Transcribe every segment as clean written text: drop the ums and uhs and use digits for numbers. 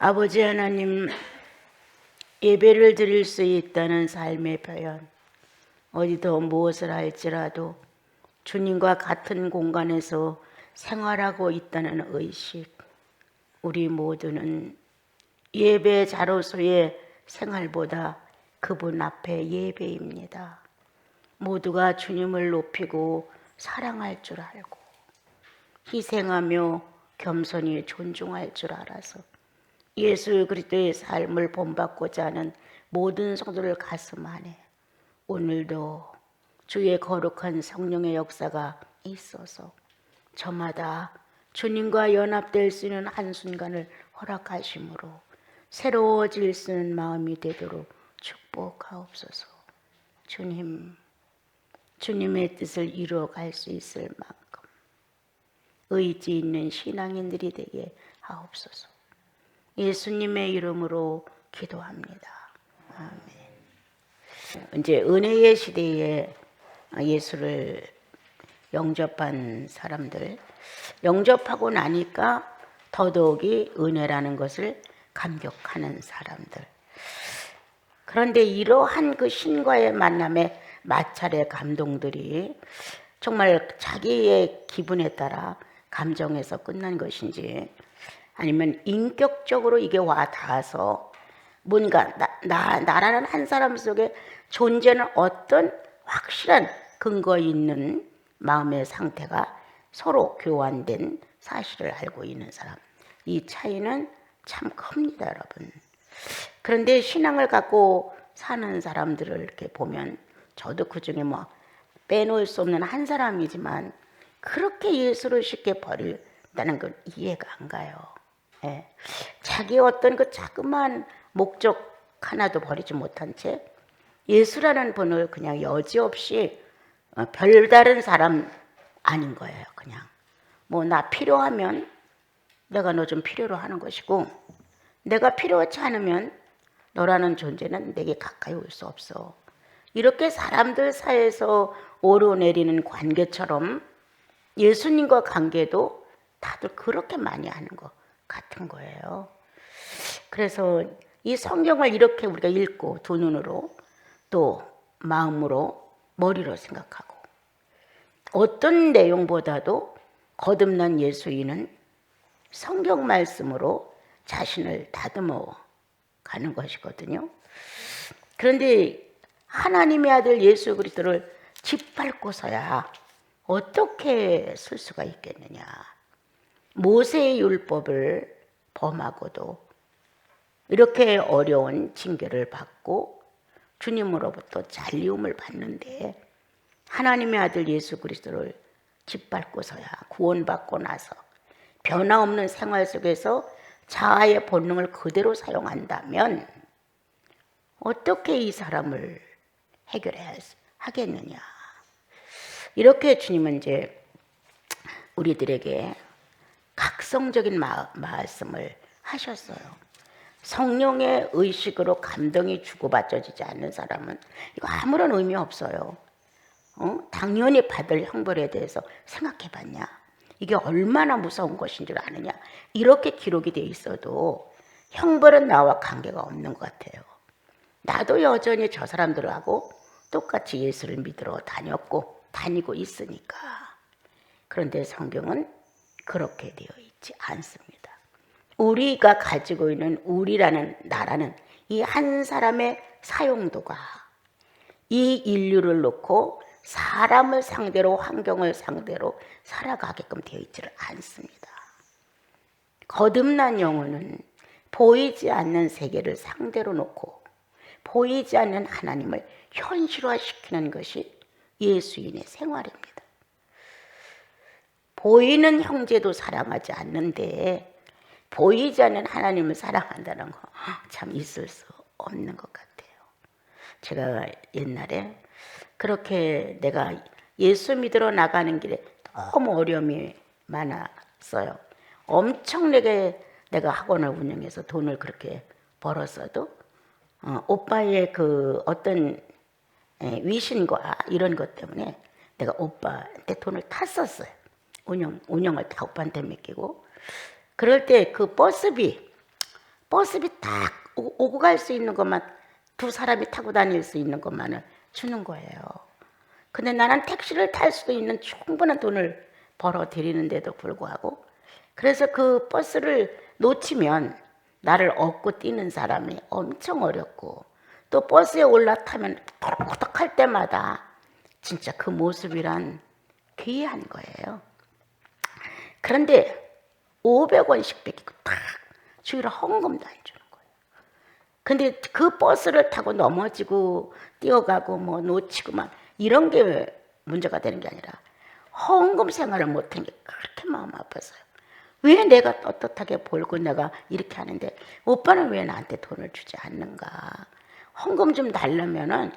아버지 하나님, 예배를 드릴 수 있다는 삶의 표현, 어디도 무엇을 할지라도 주님과 같은 공간에서 생활하고 있다는 의식, 우리 모두는 예배 자로서의 생활보다 그분 앞에 예배입니다. 모두가 주님을 높이고 사랑할 줄 알고 희생하며 겸손히 존중할 줄 알아서 예수 그리스도의 삶을 본받고자 하는 모든 성도들 가슴 안에 오늘도 주의 거룩한 성령의 역사가 있어서 저마다 주님과 연합될 수 있는 한순간을 허락하심으로 새로워질 수 있는 마음이 되도록 축복하옵소서. 주님, 주님의 뜻을 이루어갈 수 있을 만큼 의지 있는 신앙인들이 되게 하옵소서. 예수님의 이름으로 기도합니다. 아멘. 이제 은혜의 시대에 예수를 영접한 사람들, 영접하고 나니까 더더욱이 은혜라는 것을 감격하는 사람들. 그런데 이러한 그 신과의 만남의 마찰의 감동들이 정말 자기의 기분에 따라 감정에서 끝난 것인지, 아니면 인격적으로 이게 와 닿아서 뭔가 나라는 한 사람 속에 존재는 어떤 확실한 근거 있는 마음의 상태가 서로 교환된 사실을 알고 있는 사람, 이 차이는 참 큽니다, 여러분. 그런데 신앙을 갖고 사는 사람들을 이렇게 보면 저도 그 중에 뭐 빼놓을 수 없는 한 사람이지만 그렇게 예수를 쉽게 버린다는 건 이해가 안 가요. 예. 자기 어떤 그 자그마한 목적 하나도 버리지 못한 채 예수라는 분을 그냥 여지없이 별다른 사람 아닌 거예요. 그냥 뭐 나 필요하면 내가 너 좀 필요로 하는 것이고, 내가 필요하지 않으면 너라는 존재는 내게 가까이 올 수 없어. 이렇게 사람들 사이에서 오르내리는 관계처럼 예수님과 관계도 다들 그렇게 많이 하는 것 같은 거예요. 그래서 이 성경을 이렇게 우리가 읽고 두 눈으로 또 마음으로 머리로 생각하고 어떤 내용보다도 거듭난 예수인은 성경 말씀으로 자신을 다듬어 가는 것이거든요. 그런데 하나님의 아들 예수 그리스도를 짓밟고서야 어떻게 쓸 수가 있겠느냐. 모세의 율법을 범하고도 이렇게 어려운 징계를 받고 주님으로부터 잔리움을 받는데, 하나님의 아들 예수 그리스도를 짓밟고서야 구원받고 나서 변화없는 생활 속에서 자아의 본능을 그대로 사용한다면 어떻게 이 사람을 해결해야 하겠느냐. 이렇게 주님은 이제 우리들에게 각성적인 말씀을 하셨어요. 성령의 의식으로 감동이 주고받쳐지지 않는 사람은 이거 아무런 의미 없어요. 당연히 받을 형벌에 대해서 생각해봤냐? 이게 얼마나 무서운 것인 줄 아느냐? 이렇게 기록이 돼 있어도 형벌은 나와 관계가 없는 것 같아요. 나도 여전히 저 사람들하고 똑같이 예수를 믿으러 다니고 있으니까. 그런데 성경은 그렇게 되어 있지 않습니다. 우리가 가지고 있는 우리라는 나라는 이 한 사람의 사용도가 이 인류를 놓고 사람을 상대로, 환경을 상대로 살아가게끔 되어 있지를 않습니다. 거듭난 영혼은 보이지 않는 세계를 상대로 놓고 보이지 않는 하나님을 현실화시키는 것이 예수인의 생활입니다. 보이는 형제도 사랑하지 않는데 보이지 않는 하나님을 사랑한다는 거 참 있을 수 없는 것 같아요. 제가 옛날에 그렇게 내가 예수 믿으러 나가는 길에 너무 어려움이 많았어요. 엄청나게 내가 학원을 운영해서 돈을 그렇게 벌었어도 오빠의 그 어떤 위신과 이런 것 때문에 내가 오빠한테 돈을 탔었어요. 운영을 다 오빠한테 맡기고. 그럴 때 그 버스비 딱 오고 갈 수 있는 것만, 두 사람이 타고 다닐 수 있는 것만을 주는 거예요. 근데 나는 택시를 탈 수도 있는 충분한 돈을 벌어 드리는데도 불구하고, 그래서 그 버스를 놓치면 나를 업고 뛰는 사람이 엄청 어렵고, 또 버스에 올라타면 토닥토닥 할 때마다 진짜 그 모습이란 귀한 거예요. 그런데 500원씩 뺏기고 탁 주일에 헌금도 안 주는 거예요. 근데 그 버스를 타고 넘어지고 뛰어가고 뭐 놓치고 막 이런 게 문제가 되는 게 아니라 헌금 생활을 못한 게 그렇게 마음 아팠어요. 왜 내가 떳떳하게 벌고 내가 이렇게 하는데 오빠는 왜 나한테 돈을 주지 않는가. 헌금 좀 달라면은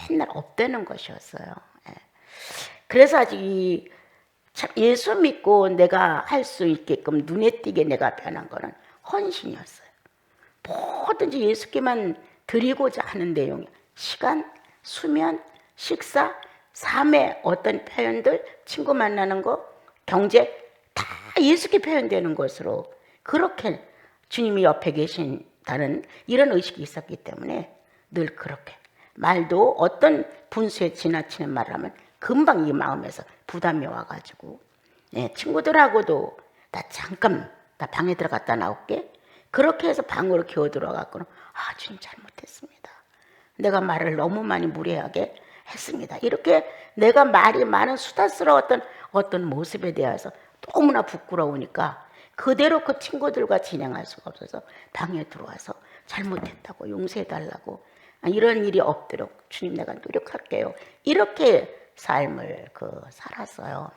맨날 없대는 것이었어요. 예. 그래서 아직 참 예수 믿고 내가 할 수 있게끔 눈에 띄게 내가 변한 거는 헌신이었어요. 뭐든지 예수께만 드리고자 하는 내용이 시간, 수면, 식사, 삶의 어떤 표현들, 친구 만나는 거, 경제 다 예수께 표현되는 것으로 그렇게 주님이 옆에 계신다는 이런 의식이 있었기 때문에 늘 그렇게 말도 어떤 분수에 지나치는 말을 하면 금방 이 마음에서 부담이 와가지고 친구들하고도 나 잠깐 나 방에 들어갔다 나올게 그렇게 해서 방으로 기어 들어갔고는 주님 잘못했습니다. 내가 말을 너무 많이 무례하게 했습니다. 이렇게 내가 말이 많은 수다스러웠던 어떤 모습에 대해서 너무나 부끄러우니까 그대로 그 친구들과 진행할 수가 없어서 방에 들어와서 잘못했다고 용서해달라고 이런 일이 없도록 주님 내가 노력할게요. 이렇게 삶을 살았어요.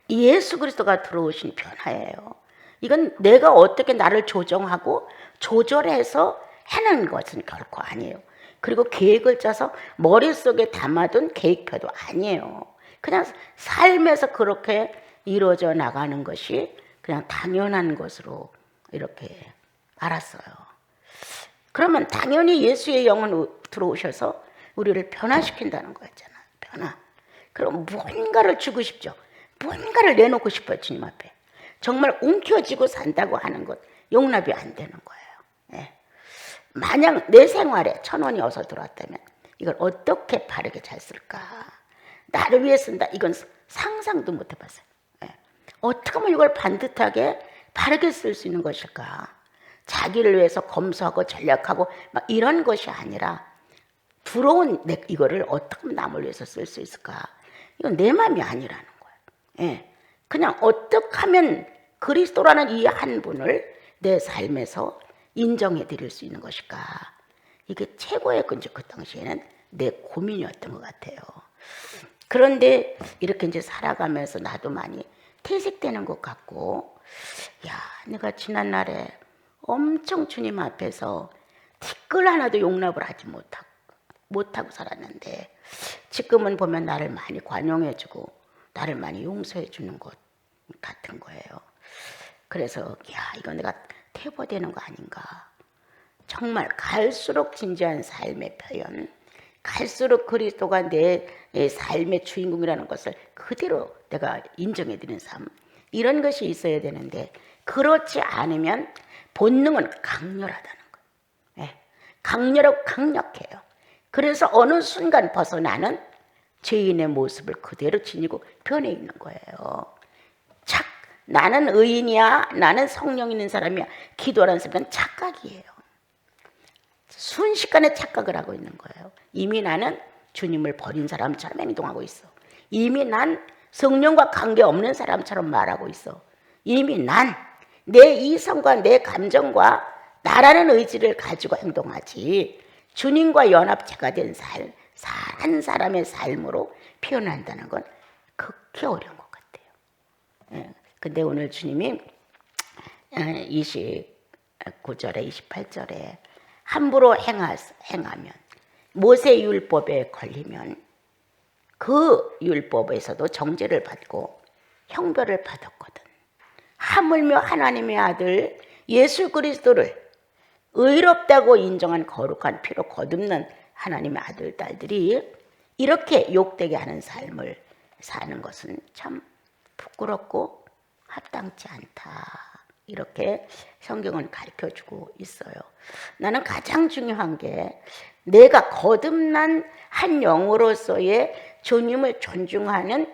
예수 그리스도가 들어오신 변화예요. 이건 내가 어떻게 나를 조정하고 조절해서 해내는 것은 결코 아니에요. 그리고 계획을 짜서 머릿속에 담아둔 계획표도 아니에요. 그냥 삶에서 그렇게 이루어져 나가는 것이 그냥 당연한 것으로 이렇게 알았어요. 그러면 당연히 예수의 영은 들어오셔서 우리를 변화시킨다는 거였잖아요. 변화. 그럼 무언가를 주고 싶죠. 무언가를 내놓고 싶어요. 주님 앞에. 정말 움켜쥐고 산다고 하는 것 용납이 안 되는 거예요. 네. 만약 내 생활에 1,000원이 어서 들어왔다면 이걸 어떻게 바르게 잘 쓸까? 나를 위해 쓴다. 이건 상상도 못 해봤어요. 네. 어떻게 하면 이걸 반듯하게 바르게 쓸 수 있는 것일까? 자기를 위해서 검소하고 전략하고 막 이런 것이 아니라 들어온 이거를 어떻게 하면 남을 위해서 쓸 수 있을까? 이건 내 마음이 아니라는 거예요. 예. 그냥 어떻게 하면 그리스도라는 이 한 분을 내 삶에서 인정해 드릴 수 있는 것일까? 이게 최고의 그 당시에는 내 고민이었던 것 같아요. 그런데 이렇게 이제 살아가면서 나도 많이 퇴색되는 것 같고, 내가 지난날에 엄청 주님 앞에서 티끌 하나도 용납을 하지 못하고 살았는데 지금은 보면 나를 많이 관용해주고 나를 많이 용서해주는 것 같은 거예요. 그래서 이거 내가 퇴보되는 거 아닌가. 정말 갈수록 진지한 삶의 표현, 갈수록 그리스도가 내 삶의 주인공이라는 것을 그대로 내가 인정해드리는 삶, 이런 것이 있어야 되는데 그렇지 않으면 본능은 강렬하다는 거예요. 강렬하고 강력해요. 그래서 어느 순간 벗어나는 죄인의 모습을 그대로 지니고 변해 있는 거예요. 나는 의인이야, 나는 성령 있는 사람이야, 기도하는 사람은 착각이에요. 순식간에 착각을 하고 있는 거예요. 이미 나는 주님을 버린 사람처럼 행동하고 있어. 이미 난 성령과 관계없는 사람처럼 말하고 있어. 이미 난 내 이성과 내 감정과 나라는 의지를 가지고 행동하지 주님과 연합체가 된 한 사람의 삶으로 표현한다는 건 극히 어려운 것 같아요. 근데 오늘 주님이 29절에 28절에 함부로 행하면 모세 율법에 걸리면 그 율법에서도 정죄를 받고 형벌을 받았거든. 하물며 하나님의 아들 예수 그리스도를 의롭다고 인정한 거룩한 피로 거듭난 하나님의 아들 딸들이 이렇게 욕되게 하는 삶을 사는 것은 참 부끄럽고 합당치 않다. 이렇게 성경은 가르쳐주고 있어요. 나는 가장 중요한 게 내가 거듭난 한 영으로서의 주님을 존중하는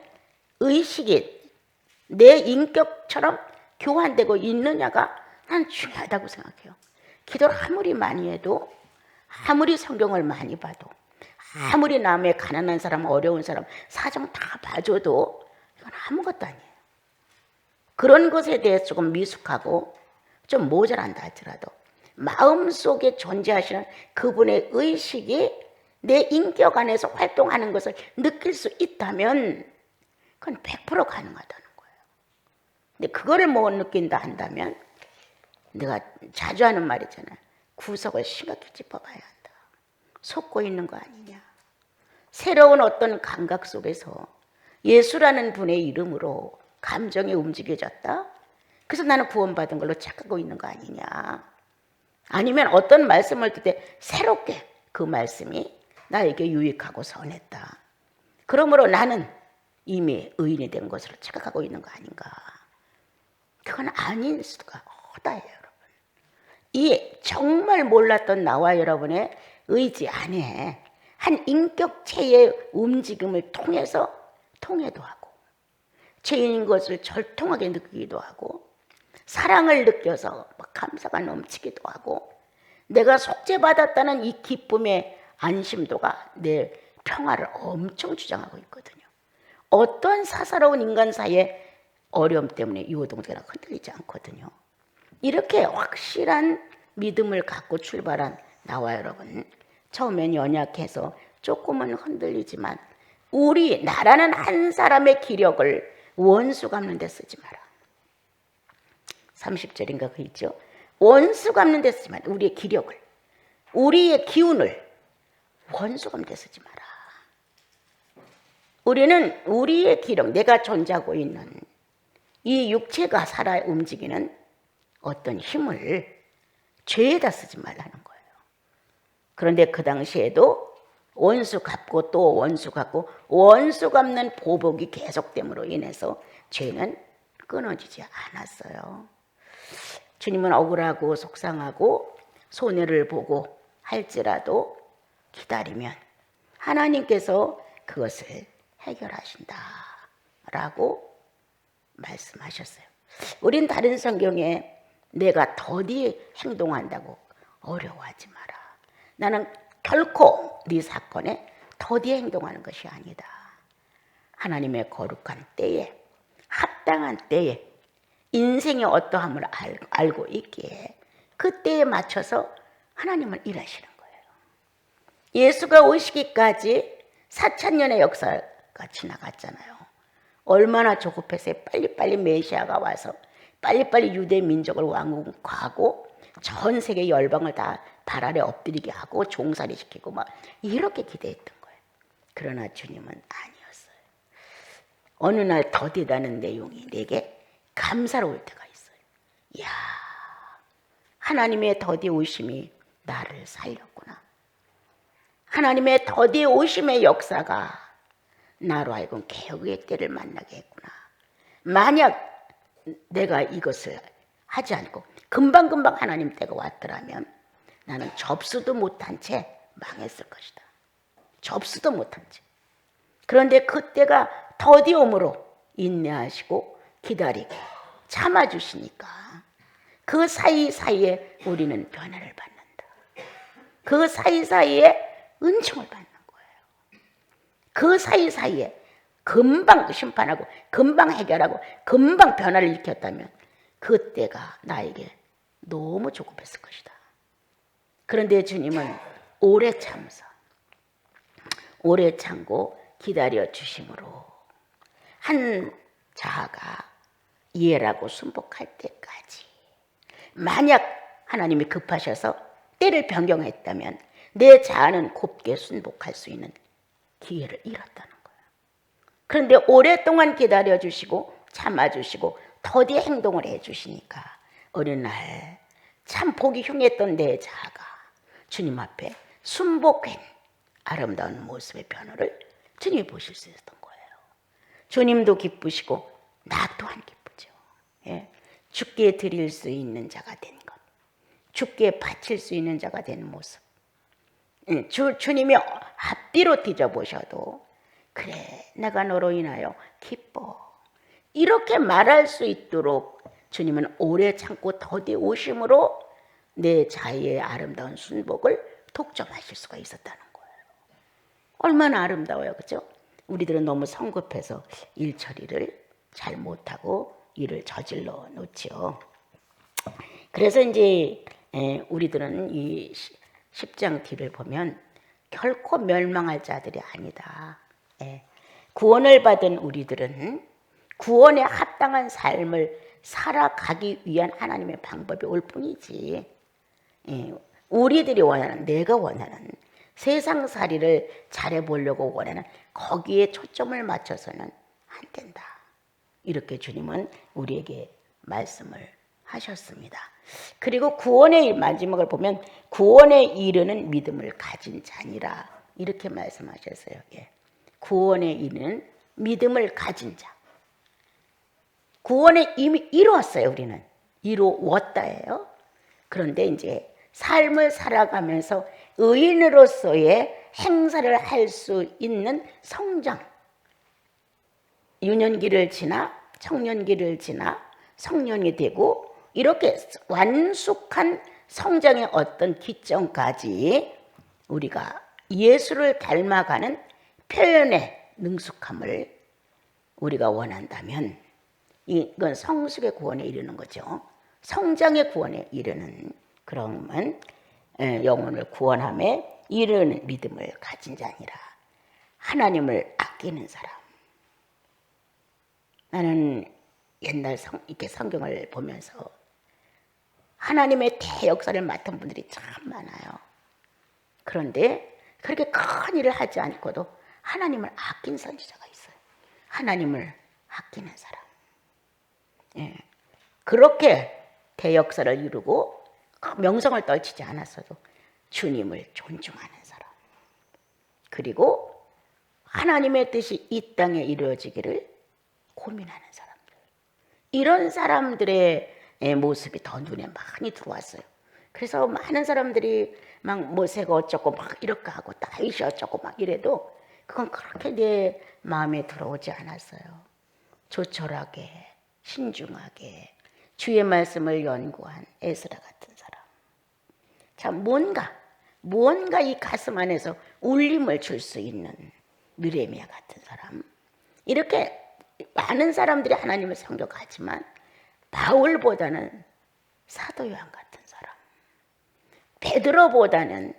의식이 내 인격처럼 교환되고 있느냐가 난 중요하다고 생각해요. 기도를 아무리 많이 해도, 아무리 성경을 많이 봐도, 아무리 남의 가난한 사람, 어려운 사람 사정 다 봐줘도 이건 아무것도 아니에요. 그런 것에 대해서 조금 미숙하고 좀 모자란다 할지라도 마음속에 존재하시는 그분의 의식이 내 인격 안에서 활동하는 것을 느낄 수 있다면 그건 100% 가능하다는 거예요. 근데 그거를 못 느낀다 한다면 내가 자주 하는 말이잖아요. 구석을 심각히 짚어봐야 한다. 속고 있는 거 아니냐. 새로운 어떤 감각 속에서 예수라는 분의 이름으로 감정이 움직여졌다. 그래서 나는 구원받은 걸로 착각하고 있는 거 아니냐. 아니면 어떤 말씀을 듣을 때 새롭게 그 말씀이 나에게 유익하고 선했다. 그러므로 나는 이미 의인이 된 것으로 착각하고 있는 거 아닌가. 그건 아닐 수가 없다예요, 여러분. 이 정말 몰랐던 나와 여러분의 의지 안에 한 인격체의 움직임을 통해서 통해도 하고 죄인인 것을 절통하게 느끼기도 하고 사랑을 느껴서 막 감사가 넘치기도 하고 내가 속죄받았다는 이 기쁨의 안심도가 내 평화를 엄청 주장하고 있거든요. 어떤 사사로운 인간 사이의 어려움 때문에 요동되거나 흔들리지 않거든요. 이렇게 확실한 믿음을 갖고 출발한 나와 여러분, 처음엔 연약해서 조금은 흔들리지만 우리 나라는 한 사람의 기력을 원수 갚는 데 쓰지 마라. 30절인가 그 있죠. 원수 갚는 데 쓰지 마라. 우리의 기력을, 우리의 기운을 원수 갚는 데 쓰지 마라. 우리는 우리의 기력, 내가 존재하고 있는 이 육체가 살아 움직이는 어떤 힘을 죄에다 쓰지 말라는 거예요. 그런데 그 당시에도 원수 갚고 또 원수 갚고 원수 갚는 보복이 계속됨으로 인해서 죄는 끊어지지 않았어요. 주님은 억울하고 속상하고 손해를 보고 할지라도 기다리면 하나님께서 그것을 해결하신다라고 말씀하셨어요. 우린 다른 성경에 내가 더디 행동한다고 어려워하지 마라. 나는 결코 네 사건에 더디 행동하는 것이 아니다. 하나님의 거룩한 때에, 합당한 때에 인생의 어떠함을 알고 있기에 그 때에 맞춰서 하나님은 일하시는 거예요. 예수가 오시기까지 4,000년의 역사가 지나갔잖아요. 얼마나 조급해서 빨리빨리 메시아가 와서 빨리빨리 유대 민족을 왕국화하고 전 세계 열방을 다 발 아래 엎드리게 하고 종살이 시키고 막 이렇게 기대했던 거예요. 그러나 주님은 아니었어요. 어느 날 더디다는 내용이 내게 감사로울 때가 있어요. 이야, 하나님의 더디 오심이 나를 살렸구나. 하나님의 더디 오심의 역사가 나로 하여금 개혁의 때를 만나게 했구나. 만약 내가 이것을 하지 않고 금방금방 하나님 때가 왔더라면 나는 접수도 못한 채 망했을 것이다. 접수도 못한 채. 그런데 그때가 더디옴으로 인내하시고 기다리고 참아주시니까 그 사이사이에 우리는 변화를 받는다. 그 사이사이에 은총을 받는 거예요. 그 사이사이에 금방 심판하고 금방 해결하고 금방 변화를 일으켰다면 그때가 나에게 너무 조급했을 것이다. 그런데 주님은 오래 참으서 오래 참고 기다려 주심으로 한 자아가 이해라고 순복할 때까지, 만약 하나님이 급하셔서 때를 변경했다면 내 자아는 곱게 순복할 수 있는 기회를 잃었다는 거예요. 그런데 오랫동안 기다려주시고 참아주시고 더디 행동을 해주시니까 어느 날 참 보기 흉했던 내 자아가 주님 앞에 순복한 아름다운 모습의 변화를 주님이 보실 수 있었던 거예요. 주님도 기쁘시고 나 또한 기쁘죠. 예. 주께 드릴 수 있는 자가 된 것, 주께 바칠 수 있는 자가 된 모습. 주님이 앞뒤로 뒤져보셔도 그래 내가 너로 인하여 기뻐 이렇게 말할 수 있도록 주님은 오래 참고 더디 오심으로 내 자의의 아름다운 순복을 독점하실 수가 있었다는 거예요. 얼마나 아름다워요, 그죠? 우리들은 너무 성급해서 일 처리를 잘 못하고 일을 저질러 놓지요. 그래서 이제 우리들은 이 10장 뒤를 보면 결코 멸망할 자들이 아니다. 구원을 받은 우리들은 구원에 합당한 삶을 살아가기 위한 하나님의 방법이 올 뿐이지, 우리들이 원하는, 내가 원하는 세상살이를 잘해보려고 원하는 거기에 초점을 맞춰서는 안 된다. 이렇게 주님은 우리에게 말씀을 하셨습니다. 그리고 구원의 마지막을 보면 구원에 이르는 믿음을 가진 자니라 이렇게 말씀하셨어요. 구원에 이르는 믿음을 가진 자. 구원에 이미 이루었어요. 우리는 이루었다예요. 그런데 이제 삶을 살아가면서 의인으로서의 행사를 할 수 있는 성장, 유년기를 지나 청년기를 지나 성년이 되고 이렇게 완숙한 성장의 어떤 기점까지 우리가 예수를 닮아가는 표현의 능숙함을 우리가 원한다면 이건 성숙의 구원에 이르는 거죠. 성장의 구원에 이르는 그러면 영혼을 구원함에 이르는 믿음을 가진 자니라. 하나님을 아끼는 사람. 나는 옛날 이렇게 성경을 보면서 하나님의 대역사를 맡은 분들이 참 많아요. 그런데 그렇게 큰 일을 하지 않고도 하나님을 아낀 선지자가 있어요. 하나님을 아끼는 사람. 그렇게 대역사를 이루고 명성을 떨치지 않았어도 주님을 존중하는 사람. 그리고 하나님의 뜻이 이 땅에 이루어지기를 고민하는 사람들. 이런 사람들의 모습이 더 눈에 많이 들어왔어요. 그래서 많은 사람들이 막 모세가 어쩌고 막 이렇게 하고 다윗이 어쩌고 막 이래도 그건 그렇게 내 마음에 들어오지 않았어요. 조촐하게 신중하게 주의 말씀을 연구한 에스라 같은 사람. 참 뭔가 이 가슴 안에서 울림을 줄 수 있는 느헤미야 같은 사람. 이렇게 많은 사람들이 하나님을 섬겨가지만 바울보다는 사도 요한 같은 사람, 베드로보다는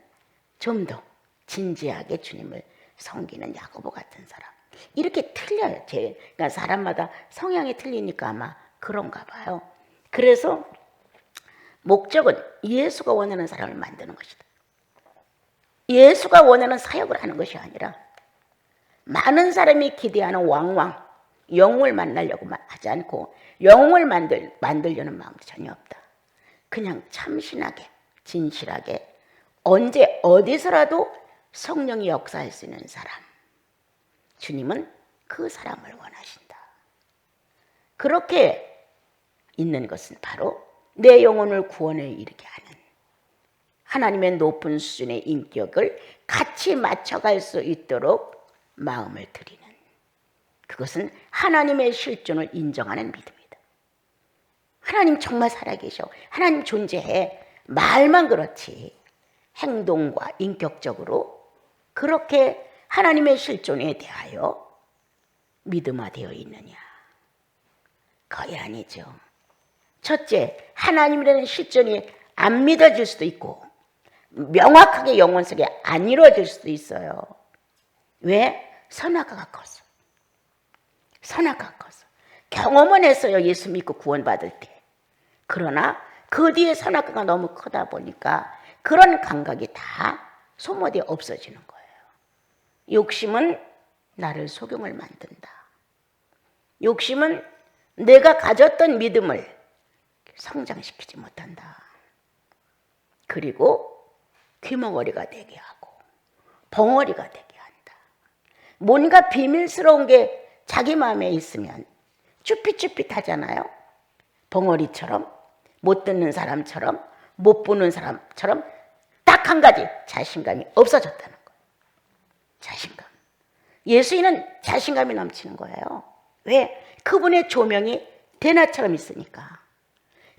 좀 더 진지하게 주님을 섬기는 야고보 같은 사람. 이렇게 틀려요. 그러니까 사람마다 성향이 틀리니까 아마 그런가 봐요. 그래서 목적은 예수가 원하는 사람을 만드는 것이다. 예수가 원하는 사역을 하는 것이 아니라 많은 사람이 기대하는 왕왕 영웅을 만나려고 하지 않고 영웅을 만들려는 마음도 전혀 없다. 그냥 참신하게 진실하게 언제 어디서라도 성령이 역사할 수 있는 사람. 주님은 그 사람을 원하신다. 그렇게 있는 것은 바로 내 영혼을 구원에 이르게 하는 하나님의 높은 수준의 인격을 같이 맞춰갈 수 있도록 마음을 드리는, 그것은 하나님의 실존을 인정하는 믿음이다. 하나님 정말 살아계셔. 하나님 존재해. 말만 그렇지 행동과 인격적으로 그렇게 하나님의 실존에 대하여 믿음화되어 있느냐? 거의 아니죠. 첫째, 하나님이라는 실존이 안 믿어질 수도 있고 명확하게 영혼 속에 안 이루어질 수도 있어요. 왜? 선악과가 컸어. 선악과가 컸어. 경험은 했어요. 예수 믿고 구원받을 때. 그러나 그 뒤에 선악과가 너무 크다 보니까 그런 감각이 다 소모되어 없어지는 거예요. 욕심은 나를 소경을 만든다. 욕심은 내가 가졌던 믿음을 성장시키지 못한다. 그리고 귀머거리가 되게 하고 벙어리가 되게 한다. 뭔가 비밀스러운 게 자기 마음에 있으면 쭈삣쭈삣 하잖아요. 벙어리처럼, 못 듣는 사람처럼, 못 보는 사람처럼 딱 한 가지, 자신감이 없어졌다는 거예요. 자신감. 예수인은 자신감이 넘치는 거예요. 왜? 그분의 조명이 대낮처럼 있으니까.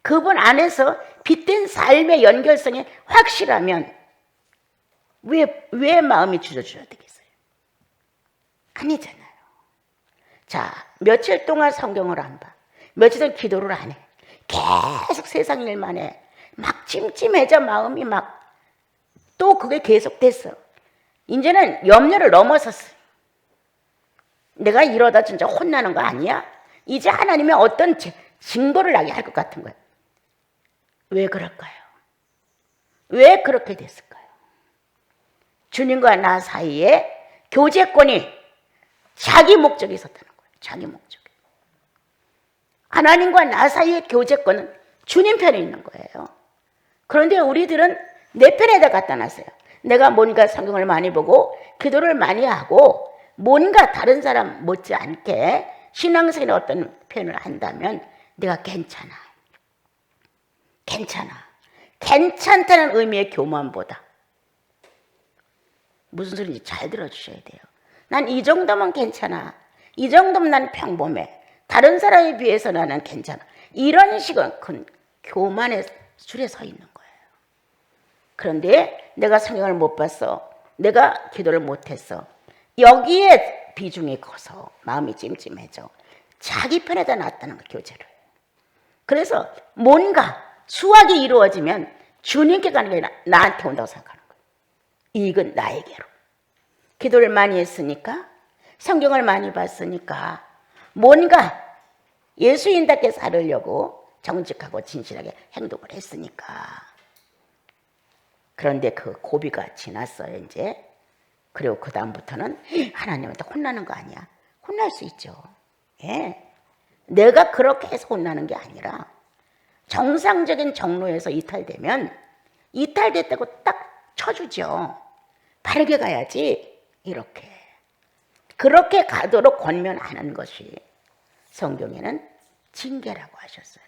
그분 안에서 빛된 삶의 연결성이 확실하면 왜 마음이 주저주저 되겠어요? 아니잖아요. 자, 며칠 동안 성경을 안 봐. 며칠 동안 기도를 안 해. 계속 세상 일만 해. 막 찜찜해져 마음이 막. 또 그게 계속됐어. 이제는 염려를 넘어섰어요. 내가 이러다 진짜 혼나는 거 아니야? 이제 하나님의 어떤 증거를 나게 할 것 같은 거예요. 왜 그럴까요? 왜 그렇게 됐을까요? 주님과 나 사이에 교제권이 자기 목적이 있었다는 거예요. 자기 목적이. 하나님과 나 사이의 교제권은 주님 편에 있는 거예요. 그런데 우리들은 내 편에다 갖다 놨어요. 내가 뭔가 성경을 많이 보고 기도를 많이 하고 뭔가 다른 사람 못지않게 신앙생활의 어떤 표현을 한다면 내가 괜찮아. 괜찮다는 의미의 교만보다 무슨 소리인지 잘 들어주셔야 돼요. 난 이 정도면 괜찮아. 이 정도면 난 평범해. 다른 사람에 비해서 나는 괜찮아. 이런 식은 그 교만의 줄에 서 있는 거예요. 그런데 내가 성경을 못 봤어. 내가 기도를 못했어. 여기에 비중이 커서 마음이 찜찜해져. 자기 편에다 놨다는 거, 교제를. 그래서 뭔가 수확이 이루어지면 주님께 가는 게 아니라 나한테 온다고 생각하는 거예요. 이익은 나에게로. 기도를 많이 했으니까, 성경을 많이 봤으니까 뭔가 예수인답게 살으려고 정직하고 진실하게 행동을 했으니까. 그런데 그 고비가 지났어요, 이제. 그리고 그 다음부터는 하나님한테 혼나는 거 아니야. 혼날 수 있죠. 예. 내가 그렇게 해서 혼나는 게 아니라 정상적인 정로에서 이탈되면 이탈됐다고 딱 쳐주죠. 바르게 가야지. 이렇게. 그렇게 가도록 권면하는 것이 성경에는 징계라고 하셨어요.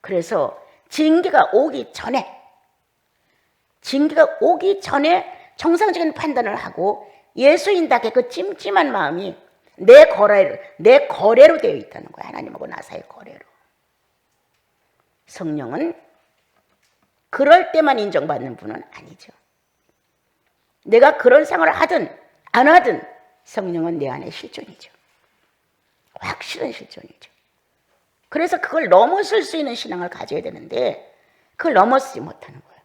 그래서 징계가 오기 전에 정상적인 판단을 하고 예수인답게 그 찜찜한 마음이 내 거래로 되어 있다는 거야. 하나님하고 나 사이의 거래로. 성령은 그럴 때만 인정받는 분은 아니죠. 내가 그런 생활을 하든 안 하든 성령은 내 안에 실존이죠. 확실한 실존이죠. 그래서 그걸 넘어설 수 있는 신앙을 가져야 되는데 그걸 넘어서지 못하는 거예요.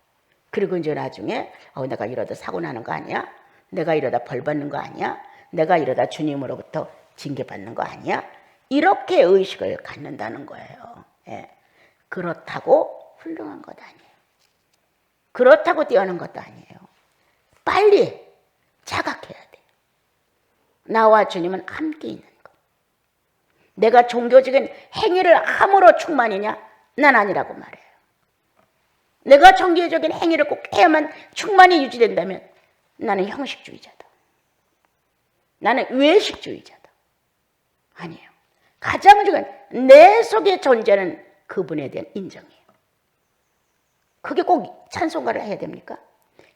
그리고 이제 나중에 내가 이러다 사고 나는 거 아니야? 내가 이러다 벌 받는 거 아니야? 내가 이러다 주님으로부터 징계받는 거 아니야? 이렇게 의식을 갖는다는 거예요. 예. 그렇다고 훌륭한 것 아니에요. 그렇다고 뛰어난 것도 아니에요. 빨리 자각해야 돼요. 나와 주님은 함께 있는 것. 내가 종교적인 행위를 함으로 충만이냐? 난 아니라고 말해요. 내가 종교적인 행위를 꼭 해야만 충만이 유지된다면 나는 형식주의자다. 나는 외식주의자다. 아니에요. 가장 중요한 내 속에 존재하는 그분에 대한 인정이에요. 그게 꼭 찬송가를 해야 됩니까?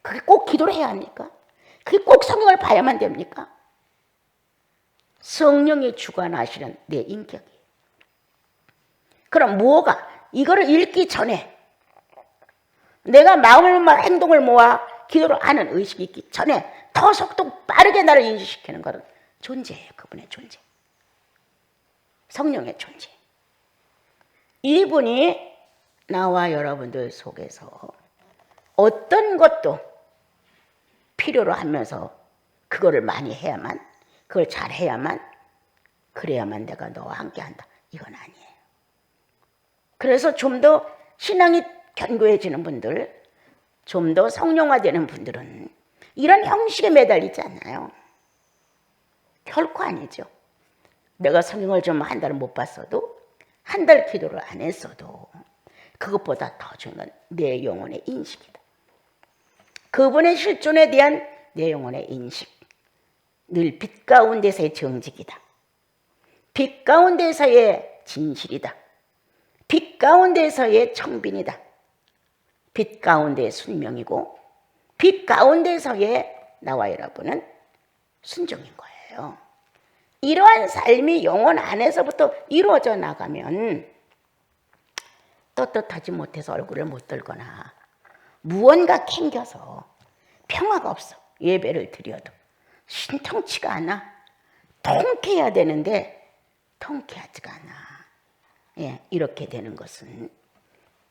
그게 꼭 기도를 해야 합니까? 그게 꼭 성경을 봐야만 됩니까? 성령이 주관하시는 내 인격이에요. 그럼 이거를 읽기 전에 내가 마음을 모아 행동을 모아 기도를 하는 의식이 있기 전에 더 속도 빠르게 나를 인식시키는 것은 존재예요. 그분의 존재. 성령의 존재. 이분이 나와 여러분들 속에서 어떤 것도 필요로 하면서 그거를 많이 해야만, 그걸 잘 해야만, 그래야만 내가 너와 함께 한다. 이건 아니에요. 그래서 좀 더 신앙이 견고해지는 분들, 좀 더 성령화되는 분들은 이런 형식에 매달리지 않아요. 결코 아니죠. 내가 성경을 좀 한 달을 못 봤어도, 한 달 기도를 안 했어도 그것보다 더 중요한 건 내 영혼의 인식이다. 그분의 실존에 대한 내 영혼의 인식. 늘 빛 가운데서의 정직이다. 빛 가운데서의 진실이다. 빛 가운데서의 청빈이다. 빛 가운데의 순명이고 빛 가운데서의 나와 여러분은 순종인 거예요. 이러한 삶이 영혼 안에서부터 이루어져 나가면 떳떳하지 못해서 얼굴을 못 들거나 무언가 캥겨서 평화가 없어. 예배를 드려도 신통치가 않아. 통쾌해야 되는데 통쾌하지가 않아. 예, 이렇게 되는 것은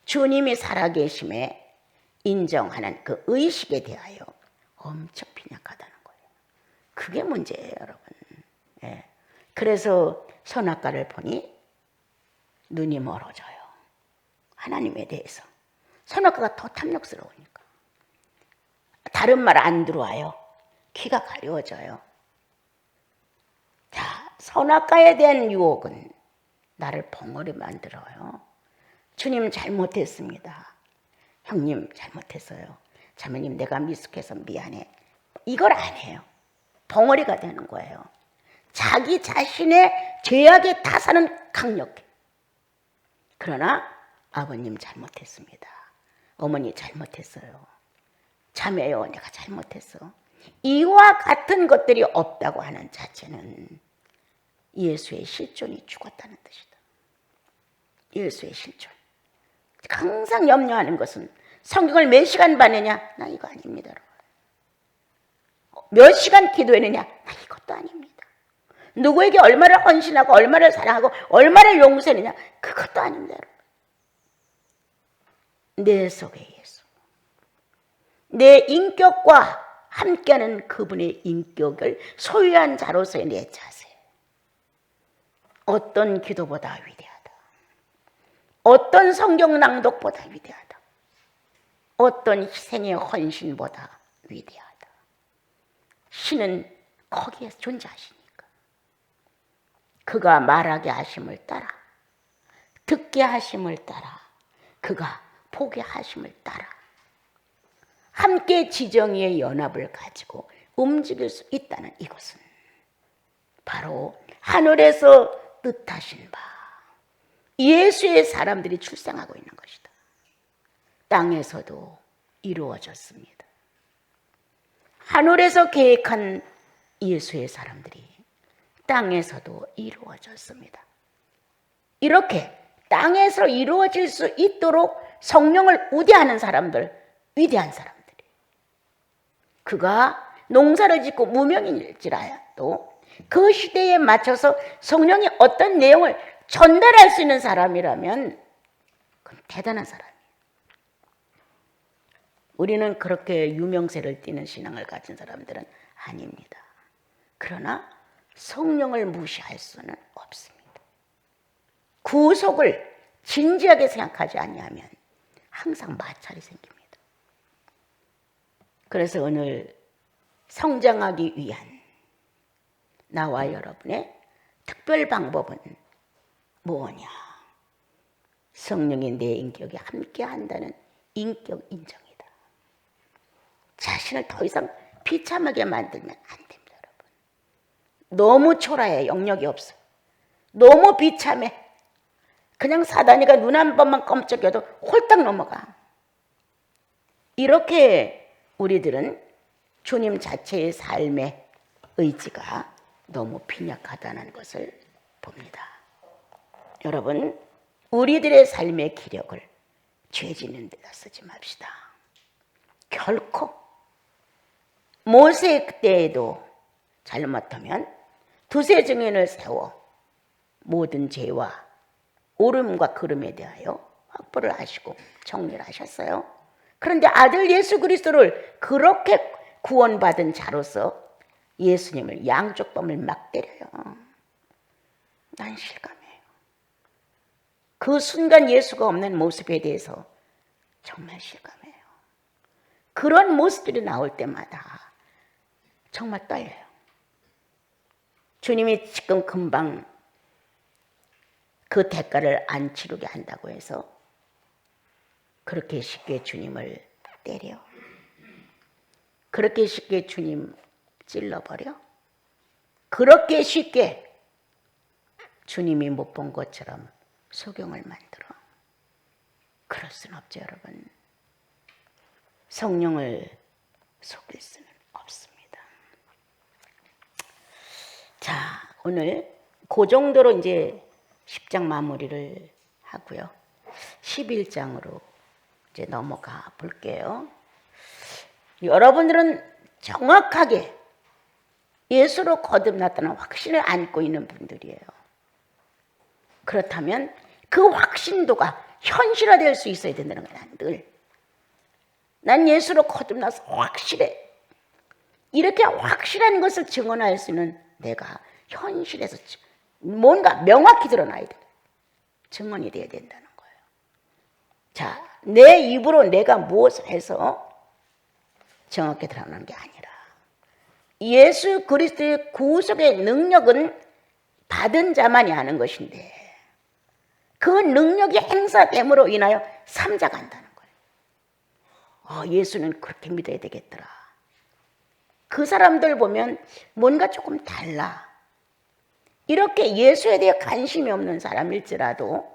주님이 살아계심에 인정하는 그 의식에 대하여 엄청 빈약하다는 거예요. 그게 문제예요, 여러분. 예. 그래서 선악과를 보니 눈이 멀어져요. 하나님에 대해서. 선악과가 더 탐욕스러우니까. 다른 말 안 들어와요. 귀가 가려워져요. 자, 선악과에 대한 유혹은 나를 벙어리 만들어요. 주님 잘못했습니다. 형님 잘못했어요. 자매님 내가 미숙해서 미안해. 이걸 안 해요. 벙어리가 되는 거예요. 자기 자신의 죄악의 타산은 강력해. 그러나 아버님 잘못했습니다. 어머니 잘못했어요. 자매요 내가 잘못했어. 이와 같은 것들이 없다고 하는 자체는 예수의 실존이 죽었다는 뜻이다. 예수의 실존. 항상 염려하는 것은 성경을 몇 시간 봤느냐? 나 이거 아닙니다. 몇 시간 기도했느냐? 나 이것도 아닙니다. 누구에게 얼마를 헌신하고 얼마를 사랑하고 얼마를 용서했느냐? 그것도 아닙니다. 내 속에 예수. 내 인격과 함께하는 그분의 인격을 소유한 자로서의 내 자세. 어떤 기도보다 위대하다. 어떤 성경 낭독보다 위대하다. 어떤 희생의 헌신보다 위대하다. 신은 거기에 존재하시니까. 그가 말하게 하심을 따라, 듣게 하심을 따라, 그가 보게 하심을 따라 함께 지정의의 연합을 가지고 움직일 수 있다는 이것은 바로 하늘에서 뜻하신 바 예수의 사람들이 출생하고 있는 것이다. 땅에서도 이루어졌습니다. 하늘에서 계획한 예수의 사람들이 땅에서도 이루어졌습니다. 이렇게 땅에서 이루어질 수 있도록 성령을 우대하는 사람들, 위대한 사람들이. 그가 농사를 짓고 무명인일지라도 그 시대에 맞춰서 성령이 어떤 내용을 전달할 수 있는 사람이라면 그건 대단한 사람이에요. 우리는 그렇게 유명세를 띠는 신앙을 가진 사람들은 아닙니다. 그러나 성령을 무시할 수는 없습니다. 구속을 진지하게 생각하지 아니하면 항상 마찰이 생깁니다. 그래서 오늘 성장하기 위한 나와 여러분의 특별 방법은 뭐냐? 성령이 내 인격에 함께 한다는 인격 인정이다. 자신을 더 이상 비참하게 만들면 안 됩니다, 여러분. 너무 초라해, 영역이 없어. 너무 비참해. 그냥 사단이가 눈 한 번만 껌쩍여도 홀딱 넘어가. 이렇게 우리들은 주님 자체의 삶의 의지가 너무 빈약하다는 것을 봅니다. 여러분, 우리들의 삶의 기력을 죄 짓는 데다 쓰지 맙시다. 결코 모세 때에도 잘못하면 두세 증인을 세워 모든 죄와 오름과 그름에 대하여 확보를 하시고 정리를 하셨어요. 그런데 아들 예수 그리스도를 그렇게 구원받은 자로서 예수님을 양쪽 뺨을 막 때려요. 난 실감해요. 그 순간 예수가 없는 모습에 대해서 정말 실감해요. 그런 모습들이 나올 때마다 정말 떨려요. 주님이 지금 금방 그 대가를 안 치르게 한다고 해서 그렇게 쉽게 주님을 때려? 그렇게 쉽게 주님 찔러버려? 그렇게 쉽게 주님이 못 본 것처럼 소경을 만들어? 그럴 수는 없죠, 여러분. 성령을 속일 수는 없습니다. 자, 오늘 그 정도로 이제 10장 마무리를 하고요. 11장으로 이제 넘어가 볼게요. 여러분들은 정확하게 예수로 거듭났다는 확신을 안고 있는 분들이에요. 그렇다면 그 확신도가 현실화될 수 있어야 된다는 거야. 난 예수로 거듭나서 확실해. 이렇게 확실한 것을 증언할 수 있는 내가 현실에서 뭔가 명확히 드러나야 돼. 증언이 돼야 된다는 거예요. 자, 내 입으로 내가 무엇을 해서 정확히 드러나는 게 아니라 예수 그리스도의 구속의 능력은 받은 자만이 아는 것인데 그 능력이 행사됨으로 인하여 삼자간다는 거예요. 예수는 그렇게 믿어야 되겠더라. 그 사람들 보면 뭔가 조금 달라. 이렇게 예수에 대해 관심이 없는 사람일지라도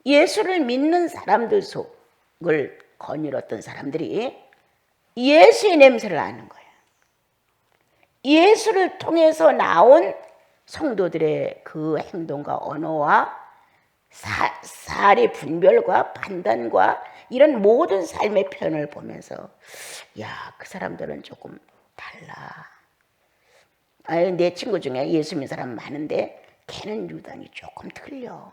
예수를 믿는 사람들 속을 거닐었던 사람들이 예수의 냄새를 아는 거예요. 예수를 통해서 나온 성도들의 그 행동과 언어와 사리 분별과 판단과 이런 모든 삶의 표현을 보면서 야, 그 사람들은 조금 달라. 내 친구 중에 예수 믿는 사람 많은데 걔는 유단히 조금 틀려.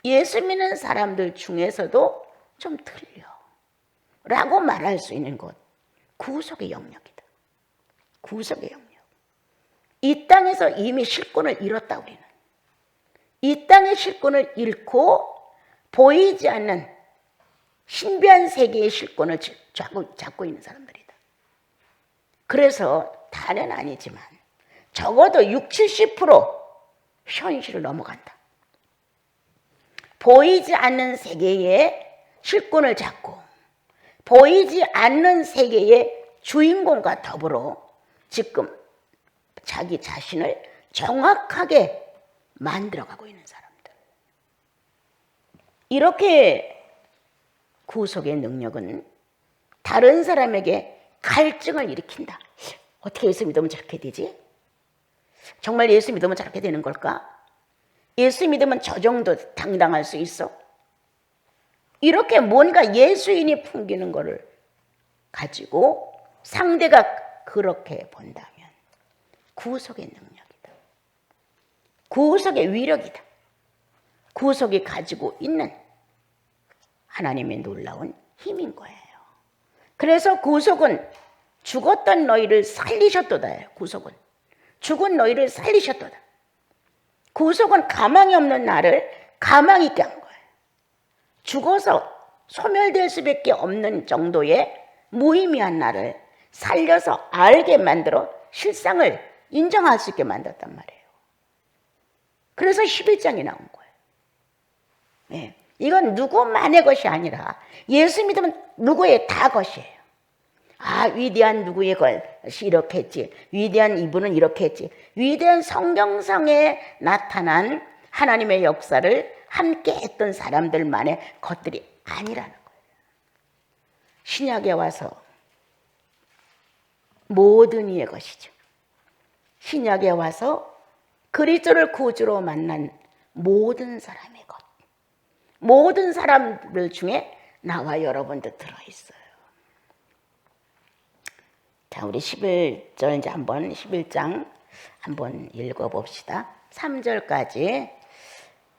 예수 믿는 사람들 중에서도 좀 틀려 라고 말할 수 있는 것, 구속의 영역이다. 구속의 영역. 이 땅에서 이미 실권을 잃었다. 우리는 이 땅의 실권을 잃고 보이지 않는 신비한 세계의 실권을 잡고 있는 사람들이다. 그래서 다는 아니지만 적어도 60, 70% 현실을 넘어간다. 보이지 않는 세계의 실권을 잡고 보이지 않는 세계의 주인공과 더불어 지금 자기 자신을 정확하게 만들어가고 있는 사람들. 이렇게 구속의 능력은 다른 사람에게 갈증을 일으킨다. 어떻게 예수 믿으면 저렇게 되지? 정말 예수 믿으면 저렇게 되는 걸까? 예수 믿으면 저 정도 당당할 수 있어? 이렇게 뭔가 예수인이 풍기는 것을 가지고 상대가 그렇게 본다면 구속의 능력이다. 구속의 위력이다. 구속이 가지고 있는 하나님의 놀라운 힘인 거예요. 그래서 구속은 죽었던 너희를 살리셨도다예요. 구속은 죽은 너희를 살리셨도다. 구속은 가망이 없는 나를 가망 있게 한 거예요. 죽어서 소멸될 수밖에 없는 정도의 무의미한 나를 살려서 알게 만들어 실상을 인정할 수 있게 만들었단 말이에요. 그래서 11장이 나온 거예요. 네. 이건 누구만의 것이 아니라 예수 믿으면 누구의 다 것이에요. 위대한 누구의 것이 이렇게 했지. 위대한 이분은 이렇게 했지. 위대한 성경상에 나타난 하나님의 역사를 함께 했던 사람들만의 것들이 아니라는 거예요. 신약에 와서 모든 이의 것이죠. 신약에 와서 그리스도를 구주로 만난 모든 사람의 것. 모든 사람들 중에 나와 여러분도 들어있어요. 자, 우리 11절 이제 한번 11장 한번 읽어봅시다. 3절까지.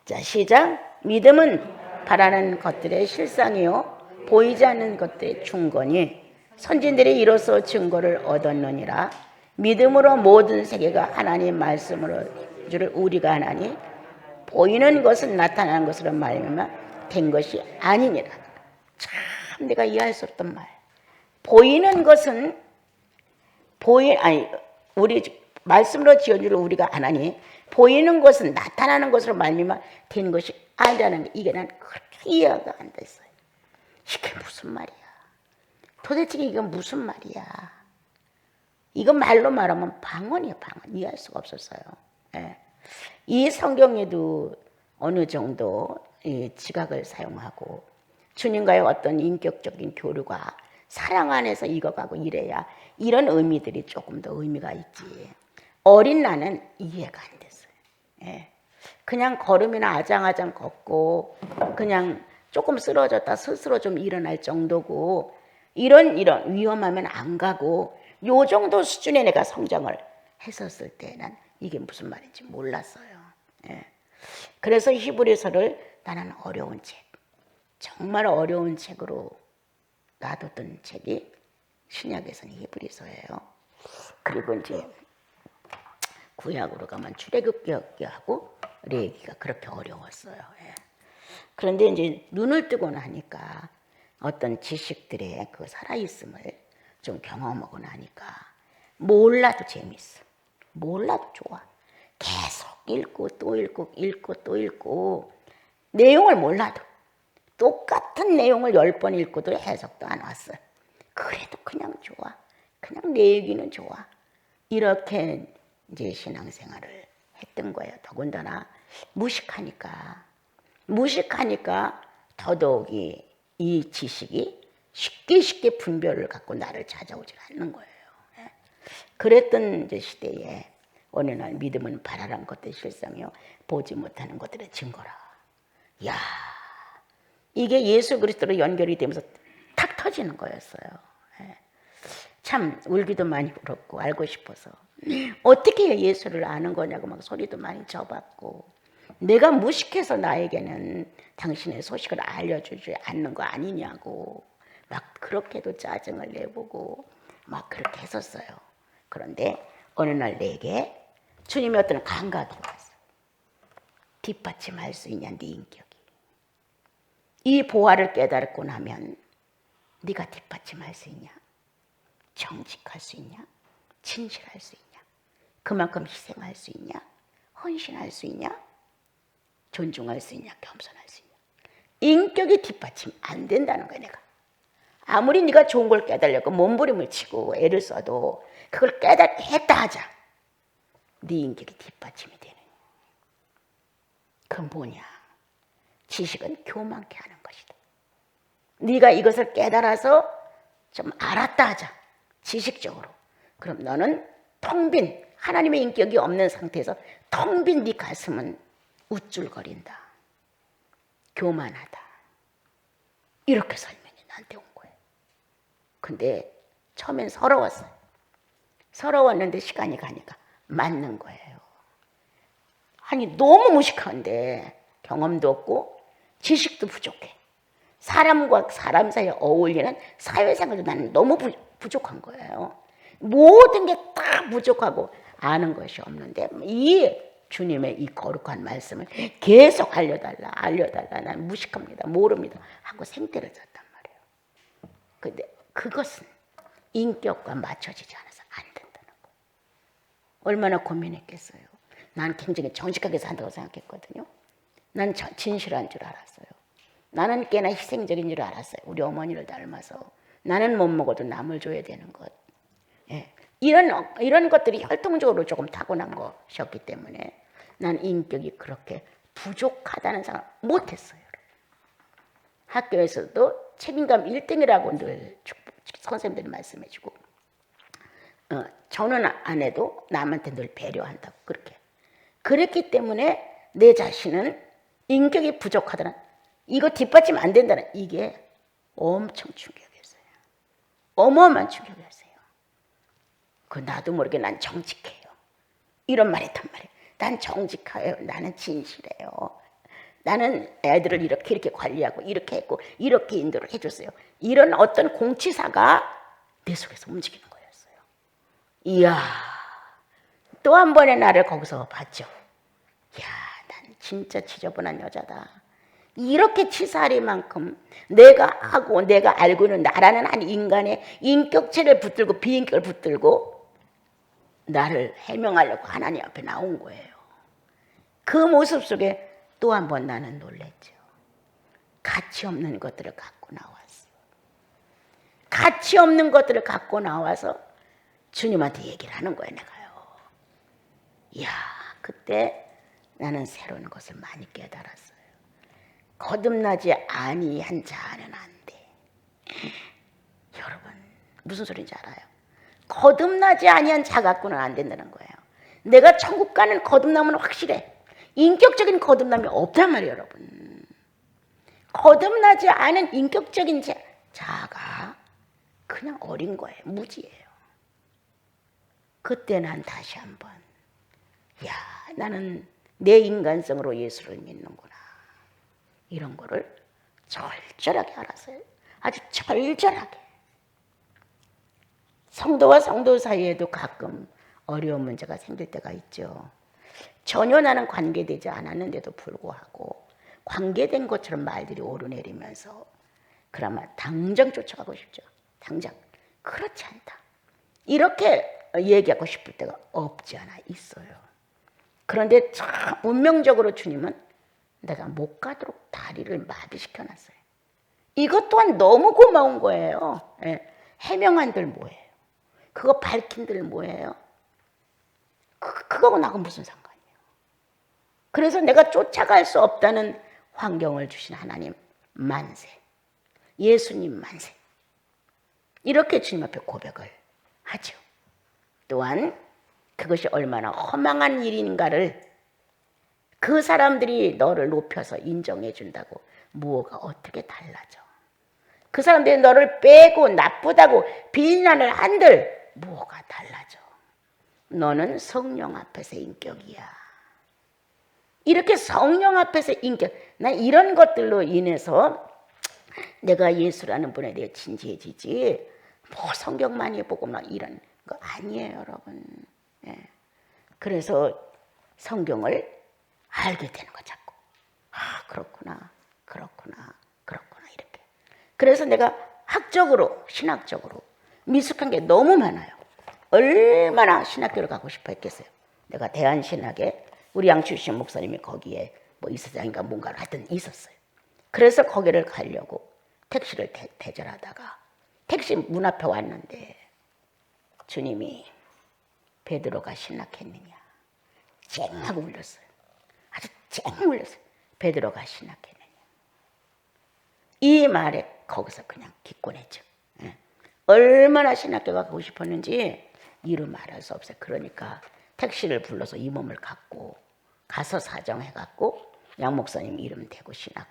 자, 시작. 믿음은 바라는 것들의 실상이요 보이지 않는 것들의 충건이 선진들이 이로써 증거를 얻었느니라. 믿음으로 모든 세계가 하나님 말씀으로 줄을 우리가 하나니 보이는 것은 나타나는 것으로 말미암아 된 것이 아니니라. 참 내가 이해할 수 없던 말. 보이는 것은 우리 말씀으로 지어줄 우리가 하나니 보이는 것은 나타나는 것으로 말미암아 된 것이 아니라는 게 이게 난 그렇게 이해가 안 됐어요. 이게 무슨 말이야? 도대체 이건 무슨 말이야? 이거 말로 말하면 방언이에요, 방언. 이해할 수가 없었어요. 예. 이 성경에도 어느 정도 지각을 사용하고 주님과의 어떤 인격적인 교류가 사랑 안에서 익어가고 이래야 이런 의미들이 조금 더 의미가 있지. 어린 나는 이해가 안 됐어요. 예. 그냥 걸음이나 아장아장 걷고 그냥 조금 쓰러졌다 스스로 좀 일어날 정도고 이런 위험하면 안 가고 요 정도 수준에 내가 성장을 했었을 때는 이게 무슨 말인지 몰랐어요. 예. 그래서 히브리서를 나는 어려운 책, 정말 어려운 책으로 놔뒀던 책이 신약에서는 히브리서예요. 그리고 이제 구약으로 가면 출애굽기하고 레위기가 그렇게 어려웠어요. 예. 그런데 이제 눈을 뜨고 나니까 어떤 지식들의 그 살아있음을 좀 경험하고 나니까 몰라도 재밌어. 몰라도 좋아. 계속 읽고 또 읽고 읽고 또 읽고 내용을 몰라도 똑같은 내용을 10번 읽고도 해석도 안 왔어요. 그래도 그냥 좋아. 그냥 내 얘기는 좋아. 이렇게 이제 신앙생활을 했던 거예요. 더군다나 무식하니까 더더욱이 이 지식이 쉽게 분별을 갖고 나를 찾아오질 않는 거예요. 그랬던 이제 시대에 어느 날 믿음은 바라는 것들의 실상이요 보지 못하는 것들의 증거라. 야, 이게 예수 그리스도로 연결이 되면서 탁 터지는 거였어요. 참 울기도 많이 울었고 알고 싶어서 어떻게 예수를 아는 거냐고 막 소리도 많이 져봤고 내가 무식해서 나에게는 당신의 소식을 알려주지 않는 거 아니냐고 막 그렇게도 짜증을 내보고 막 그렇게 했었어요. 그런데 어느 날 내게 주님의 어떤 감각이 왔어요. 뒷받침할 수 있냐 네 인격이. 이 보화를 깨달고 나면 네가 뒷받침할 수 있냐? 정직할 수 있냐? 진실할 수 있냐? 그만큼 희생할 수 있냐? 헌신할 수 있냐? 존중할 수 있냐? 겸손할 수 있냐? 인격이 뒷받침 안 된다는 거야 내가. 아무리 네가 좋은 걸 깨달으려고 몸부림을 치고 애를 써도 그걸 깨닫겠다 하자. 네 인격이 뒷받침이 되는. 그건 뭐냐? 지식은 교만케 하는 것이다. 네가 이것을 깨달아서 좀 알았다 하자. 지식적으로. 그럼 너는 텅 빈 하나님의 인격이 없는 상태에서 텅 빈 네 가슴은 우쭐거린다. 교만하다. 이렇게 설명이 나한테 온 거예요. 근데 처음엔 서러웠어요. 서러웠는데 시간이 가니까 맞는 거예요. 아니 너무 무식한데 경험도 없고 지식도 부족해. 사람과 사람 사이에 어울리는 사회생활도 나는 너무 부족한 거예요. 모든 게 다 부족하고 아는 것이 없는데 이 주님의 이 거룩한 말씀을 계속 알려달라 난 무식합니다 모릅니다 하고 생떼를 졌단 말이에요. 근데 그것은 인격과 맞춰지지 않아서 안 된다는 거예요. 얼마나 고민했겠어요. 난 굉장히 정직하게 산다고 생각했거든요. 난 진실한 줄 알았어요. 나는 꽤나 희생적인 줄 알았어요. 우리 어머니를 닮아서 나는 못 먹어도 남을 줘야 되는 것. 예. 이런 것들이 혈통적으로 조금 타고난 것이었기 때문에 난 인격이 그렇게 부족하다는 생각 못했어요. 학교에서도 책임감 1등이라고 늘 선생님들이 말씀해주고 저는 안 해도 남한테 늘 배려한다고 그렇게. 그랬기 때문에 내 자신은 인격이 부족하다는 이거 뒷받침 안 된다는 이게 엄청 충격이었어요. 어마어마한 충격이었어요. 그 나도 모르게 난 정직해요. 이런 말 했단 말이에요. 난 정직해요. 나는 진실해요. 나는 애들을 이렇게 관리하고 이렇게 했고 이렇게 인도를 해줬어요. 이런 어떤 공치사가 내 속에서 움직이는 거였어요. 이야, 또 한 번의 나를 거기서 봤죠. 이야, 난 진짜 지저분한 여자다. 이렇게 치사하리만큼 내가 하고 내가 알고 있는 나라는 한 인간의 인격체를 붙들고 비인격을 붙들고 나를 해명하려고 하나님 앞에 나온 거예요. 그 모습 속에 또 한 번 나는 놀랬죠. 가치 없는 것들을 갖고 나왔어. 가치 없는 것들을 갖고 나와서 주님한테 얘기를 하는 거예요, 내가요. 이야, 그때 나는 새로운 것을 많이 깨달았어요. 거듭나지 아니한 자는 안 돼. 여러분 무슨 소리인지 알아요? 거듭나지 아니한 자 갖고는 안 된다는 거예요. 내가 천국 가는 거듭남은 확실해. 인격적인 거듭남이 없단 말이에요, 여러분. 거듭나지 않은 인격적인 자가 그냥 어린 거예요. 무지예요. 그때 난 다시 한번 야, 나는 내 인간성으로 예수를 믿는구나. 이런 거를 절절하게 알았어요. 아주 절절하게. 성도와 성도 사이에도 가끔 어려운 문제가 생길 때가 있죠. 전혀 나는 관계되지 않았는데도 불구하고 관계된 것처럼 말들이 오르내리면서 그나마 당장 쫓아가고 싶죠. 당장. 그렇지 않다. 이렇게 얘기하고 싶을 때가 없지 않아 있어요. 그런데 참 운명적으로 주님은 내가 못 가도록 다리를 마비시켜놨어요. 이것 또한 너무 고마운 거예요. 예. 해명한들 뭐예요? 그거 밝힌들 뭐예요? 그거하고 나하고 무슨 상관이에요? 그래서 내가 쫓아갈 수 없다는 환경을 주신 하나님 만세, 예수님 만세, 이렇게 주님 앞에 고백을 하죠. 또한 그것이 얼마나 허망한 일인가를 그 사람들이 너를 높여서 인정해 준다고 무엇가 어떻게 달라져? 그 사람들이 너를 빼고 나쁘다고 비난을 한들 뭐가 달라져? 너는 성령 앞에서의 인격이야. 이렇게 성령 앞에서 인격, 난 이런 것들로 인해서 내가 예수라는 분에 대해 진지해지지 뭐 성경 많이 보고 막 이런 거 아니에요, 여러분. 예. 그래서 성경을 알게 되는 거 자꾸. 아, 그렇구나, 그렇구나, 그렇구나 이렇게. 그래서 내가 학적으로, 신학적으로 미숙한 게 너무 많아요. 얼마나 신학교를 가고 싶어 했겠어요. 내가 대한신학에 우리 양추신 목사님이 거기에 뭐 이사장인가 뭔가를 하여튼 있었어요. 그래서 거기를 가려고 택시를 대절하다가 택시 문 앞에 왔는데 주님이 베드로가 신학했느냐 쨍 하고 울렸어요. 아주 쨍 울렸어요. 베드로가 신학했느냐. 이 말에 거기서 그냥 기권했죠. 예. 얼마나 신학교가 가고 싶었는지 이루 말할 수 없어요. 그러니까 택시를 불러서 이 몸을 갖고 가서 사정해갖고 양 목사님 이름 대고 신학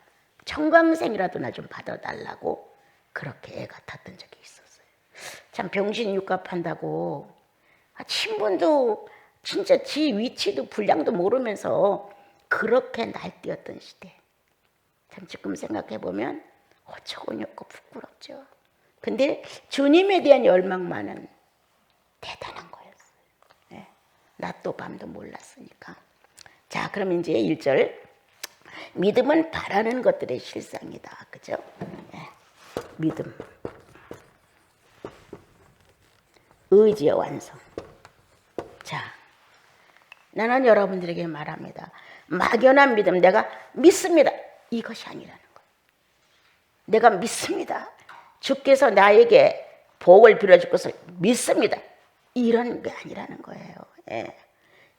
청강생이라도 나 좀 받아달라고 그렇게 애가 탔던 적이 있었어요. 참 병신 육갑한다고 친분도 진짜 지 위치도 분량도 모르면서 그렇게 날뛰었던 시대. 참 지금 생각해보면 어처구니없고 부끄럽죠. 근데 주님에 대한 열망만은 대단한 거였어요. 네. 낮도 밤도 몰랐으니까. 자, 그럼 이제 1절. 믿음은 바라는 것들의 실상이다. 그죠? 네. 믿음. 의지의 완성. 자, 나는 여러분들에게 말합니다. 막연한 믿음, 내가 믿습니다. 이것이 아니라는 거예요. 내가 믿습니다. 주께서 나에게 복을 빌어줄 것을 믿습니다. 이런 게 아니라는 거예요. 예.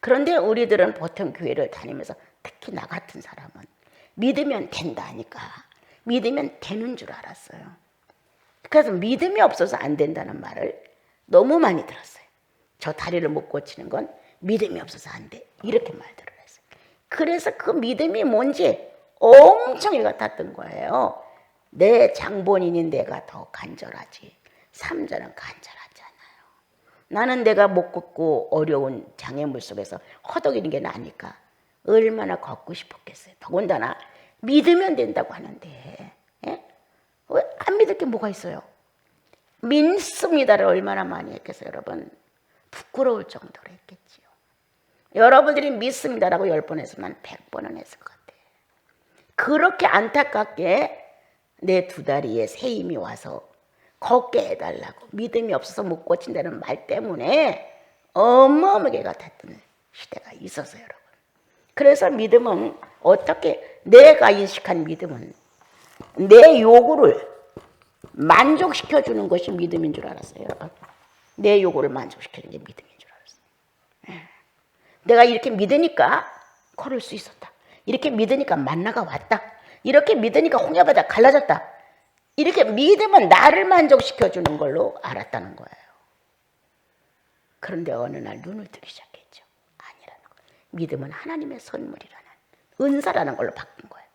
그런데 우리들은 보통 교회를 다니면서 특히 나 같은 사람은 믿으면 된다니까 믿으면 되는 줄 알았어요. 그래서 믿음이 없어서 안 된다는 말을 너무 많이 들었어요. 저 다리를 못 고치는 건 믿음이 없어서 안 돼. 이렇게 말들을 했어요. 그래서 그 믿음이 뭔지 엄청 애가 탔던 거예요. 내 장본인인 내가 더 간절하지. 3절은 간절하잖아요. 나는 내가 못 걷고 어려운 장애물 속에서 허덕이는 게 나니까 얼마나 걷고 싶었겠어요. 더군다나 믿으면 된다고 하는데 예? 왜 안 믿을 게 뭐가 있어요? 믿습니다를 얼마나 많이 했겠어요, 여러분. 부끄러울 정도로 했겠지요. 여러분들이 믿습니다라고 10번 해서 난 100번은 했을 것 같아요. 그렇게 안타깝게 내 두 다리에 새 힘이 와서 걷게 해달라고 믿음이 없어서 못 고친다는 말 때문에 어마어마하게 같았던 시대가 있었어요, 여러분. 그래서 믿음은 어떻게 내가 인식한 믿음은 내 요구를 만족시켜주는 것이 믿음인 줄 알았어요, 여러분. 내 요구를 만족시키는 게 믿음인 줄 알았어요. 내가 이렇게 믿으니까 걸을 수 있었다. 이렇게 믿으니까 만나가 왔다. 이렇게 믿으니까 홍해바다 갈라졌다. 이렇게 믿으면 나를 만족시켜주는 걸로 알았다는 거예요. 그런데 어느 날 눈을 뜨기 시작했죠. 아니라는 거예요. 믿음은 하나님의 선물이라는, 은사라는 걸로 바뀐 거예요.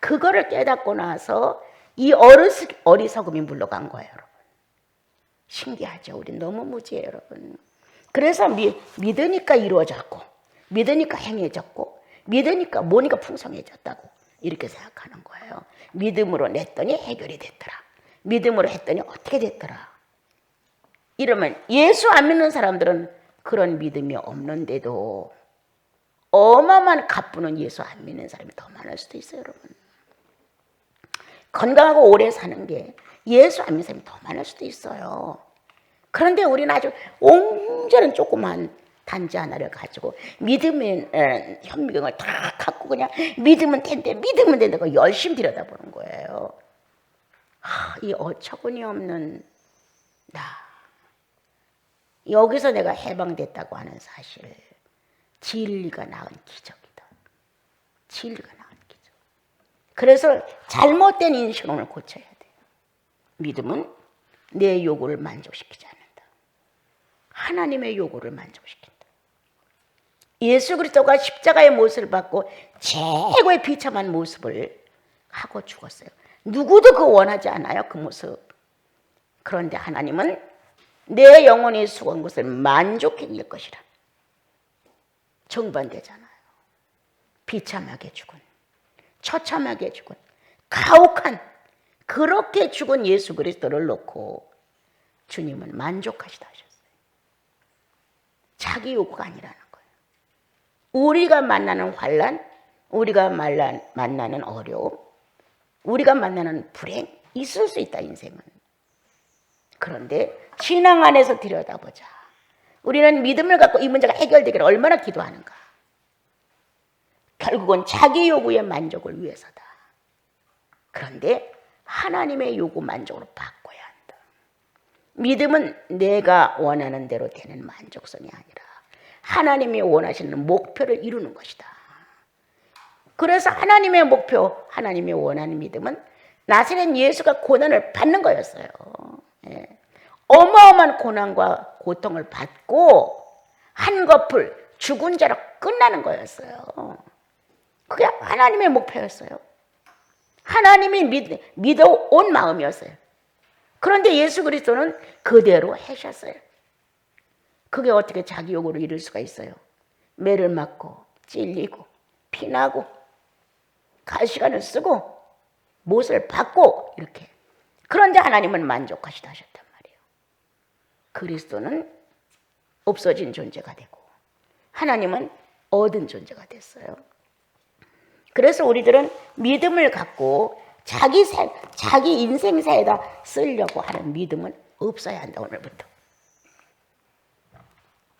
그거를 깨닫고 나서 이 어리석음이 물러간 거예요, 여러분. 신기하죠? 우리 너무 무지해요, 여러분. 그래서 믿으니까 이루어졌고, 믿으니까 행해졌고, 믿으니까 뭐니까 풍성해졌다고 이렇게 생각하는 거예요. 믿음으로 냈더니 해결이 됐더라. 믿음으로 했더니 어떻게 됐더라. 이러면 예수 안 믿는 사람들은 그런 믿음이 없는데도 어마어마한 가쁘는 예수 안 믿는 사람이 더 많을 수도 있어요, 여러분. 건강하고 오래 사는 게 예수 안 믿는 사람이 더 많을 수도 있어요. 그런데 우리는 아주 옹졸한 조그만 단지 하나를 가지고 믿음의 현미경을 다 갖고 그냥 믿으면 된대, 믿으면 된다고 열심히 들여다보는 거예요. 이 어처구니 없는 나. 여기서 내가 해방됐다고 하는 사실, 진리가 낳은 기적이다. 진리가 낳은 기적. 그래서 잘못된 인식론을 고쳐야 돼요. 믿음은 내 요구를 만족시키지 않는다. 하나님의 요구를 만족시킨다. 예수 그리스도가 십자가의 모습을 받고 최고의 비참한 모습을 하고 죽었어요. 누구도 그 원하지 않아요, 그 모습. 그런데 하나님은 내 영혼이 수고한 것을 만족해 줄 것이라. 정반대잖아요. 비참하게 죽은, 처참하게 죽은, 가혹한, 그렇게 죽은 예수 그리스도를 놓고 주님은 만족하시다 하셨어요. 자기 요구가 아니라는 거예요. 우리가 만나는 환난, 우리가 만나는 어려움, 우리가 만나는 불행 있을 수 있다, 인생은. 그런데 신앙 안에서 들여다보자. 우리는 믿음을 갖고 이 문제가 해결되기를 얼마나 기도하는가. 결국은 자기 요구의 만족을 위해서다. 그런데 하나님의 요구 만족으로 바꿔야 한다. 믿음은 내가 원하는 대로 되는 만족성이 아니라 하나님이 원하시는 목표를 이루는 것이다. 그래서 하나님의 목표, 하나님이 원하는 믿음은 나사렛 예수가 고난을 받는 거였어요. 어마어마한 고난과 고통을 받고 한꺼풀 죽은 자로 끝나는 거였어요. 그게 하나님의 목표였어요. 하나님이 믿어온 마음이었어요. 그런데 예수 그리스도는 그대로 하셨어요. 그게 어떻게 자기 요구를 이룰 수가 있어요? 매를 맞고 찔리고 피나고 가시관을 쓰고 못을 받고 이렇게. 그런데 하나님은 만족하시다 하셨단 말이에요. 그리스도는 없어진 존재가 되고 하나님은 얻은 존재가 됐어요. 그래서 우리들은 믿음을 갖고 자기 인생사에다 쓰려고 하는 믿음은 없어야 한다, 오늘부터.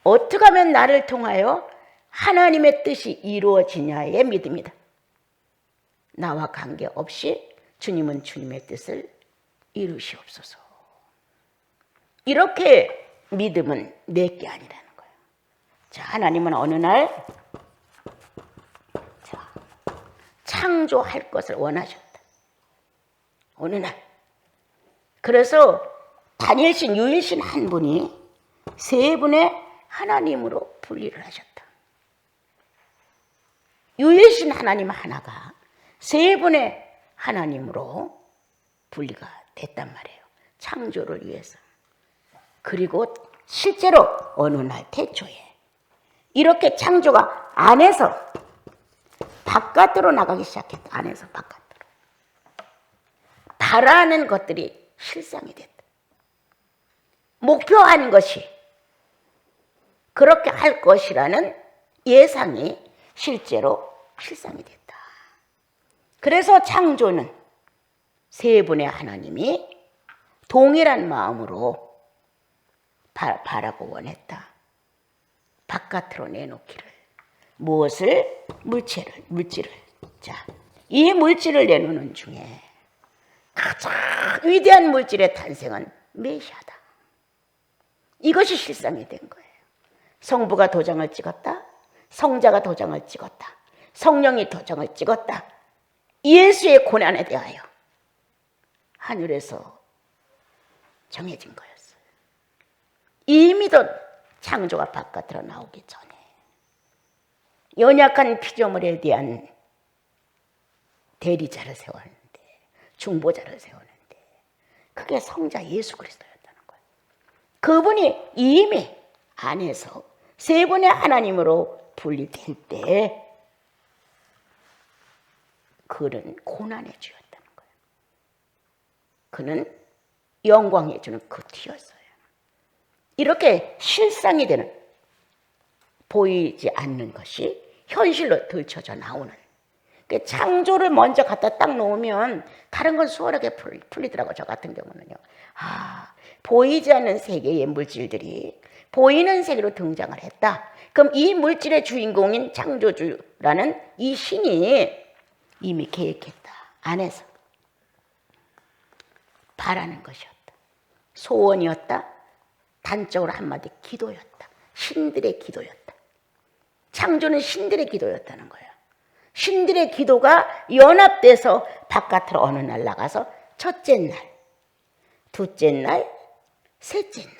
어떻게 하면 나를 통하여 하나님의 뜻이 이루어지냐의 믿음이다. 나와 관계없이 주님은 주님의 뜻을 이루시옵소서. 이렇게 믿음은 내게 아니라는 거예요. 자, 하나님은 어느 날 창조할 것을 원하셨다. 어느 날. 그래서 단일신, 유일신 한 분이 세 분의 하나님으로 분리를 하셨다. 유일신 하나님 하나가 세 분의 하나님으로 분리가 됐단 말이에요. 창조를 위해서. 그리고 실제로 어느 날 태초에 이렇게 창조가 안에서 바깥으로 나가기 시작했다. 안에서 바깥으로. 바라는 것들이 실상이 됐다. 목표한 것이 그렇게 할 것이라는 예상이 실제로 실상이 됐다. 그래서 창조는 세 분의 하나님이 동일한 마음으로 바라고 원했다. 바깥으로 내놓기를. 무엇을? 물질을. 자, 이 물질을 내놓는 중에 가장 위대한 물질의 탄생은 메시아다. 이것이 실상이 된 거예요. 성부가 도장을 찍었다. 성자가 도장을 찍었다. 성령이 도장을 찍었다. 예수의 고난에 대하여 하늘에서 정해진 거였어요. 이미 더 창조가 바깥으로 나오기 전에 연약한 피조물에 대한 대리자를 세웠는데, 중보자를 세웠는데, 그게 성자 예수 그리스도였다는 거예요. 그분이 이미 안에서 세 분의 하나님으로 분리될 때 그는 고난의 주였다는 거예요. 그는 영광의 주는 그 뒤였어요. 이렇게 실상이 되는, 보이지 않는 것이 현실로 들춰져 나오는, 창조를 먼저 갖다 딱 놓으면 다른 건 수월하게 풀리더라고요. 저 같은 경우는요. 보이지 않는 세계의 물질들이 보이는 세계로 등장을 했다. 그럼 이 물질의 주인공인 창조주라는 이 신이 이미 계획했다. 안에서 바라는 것이었다. 소원이었다. 단적으로 한마디 기도였다. 신들의 기도였다. 창조는 신들의 기도였다는 거예요. 신들의 기도가 연합돼서 바깥으로 어느 날 나가서 첫째 날, 둘째 날, 셋째 날,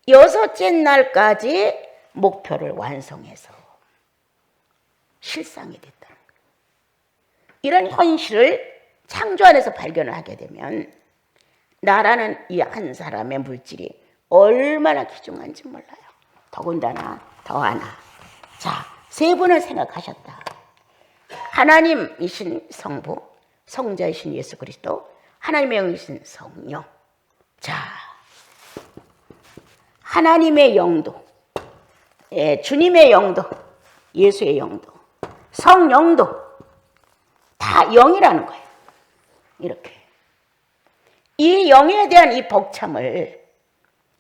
여섯째 날까지 목표를 완성해서 실상이 됐다는 거예요. 이런 현실을 창조 안에서 발견을 하게 되면 나라는 이 한 사람의 물질이 얼마나 귀중한지 몰라요. 더군다나 더 하나. 자, 세 분을 생각하셨다. 하나님이신 성부, 성자이신 예수 그리스도, 하나님의 영이신 성령. 자, 하나님의 영도, 주님의 영도, 예수의 영도, 성령도 다 영이라는 거예요. 이렇게. 이 영에 대한 이 벅참을,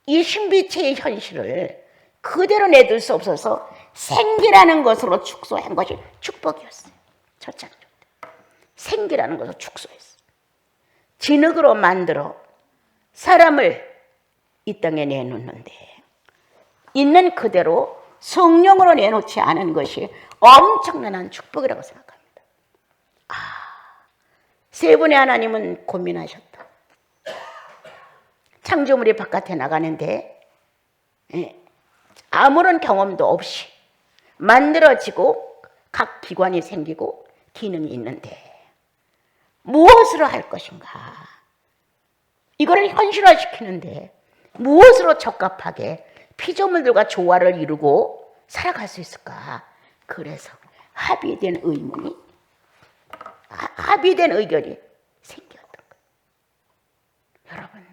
이 신비체의 현실을 그대로 내둘 수 없어서 생기라는 것으로 축소한 것이 축복이었어요. 첫 창조 때. 생기라는 것을 축소했어요. 진흙으로 만들어 사람을 이 땅에 내놓는데 있는 그대로 성령으로 내놓지 않은 것이 엄청난 축복이라고 생각합니다. 세 분의 하나님은 고민하셨다. 창조물이 바깥에 나가는데 아무런 경험도 없이 만들어지고 각 기관이 생기고 기능이 있는데 무엇으로 할 것인가? 이거를 현실화시키는데 무엇으로 적합하게 피조물들과 조화를 이루고 살아갈 수 있을까? 그래서 합의된 의문이, 합의된 의견이 생겼던 거예요. 여러분,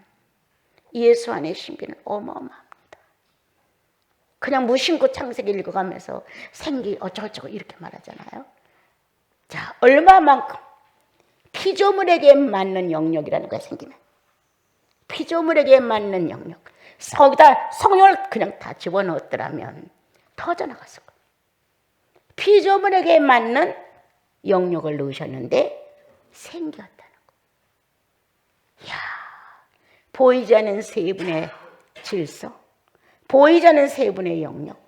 예수 안의 신비는 어마어마합니다. 그냥 무심코 창세기 읽어가면서 생기 어쩌고저쩌고 이렇게 말하잖아요. 자, 얼마만큼 피조물에게 맞는 영역이라는 거야, 생기면. 피조물에게 맞는 영역. 거기다 성령을 그냥 다 집어넣었더라면 터져나갔을 거예요. 피조물에게 맞는 영역을 넣으셨는데 생겼다는 거예요. 이야, 보이지 않는 세 분의 질서, 보이지 않는 세 분의 영역,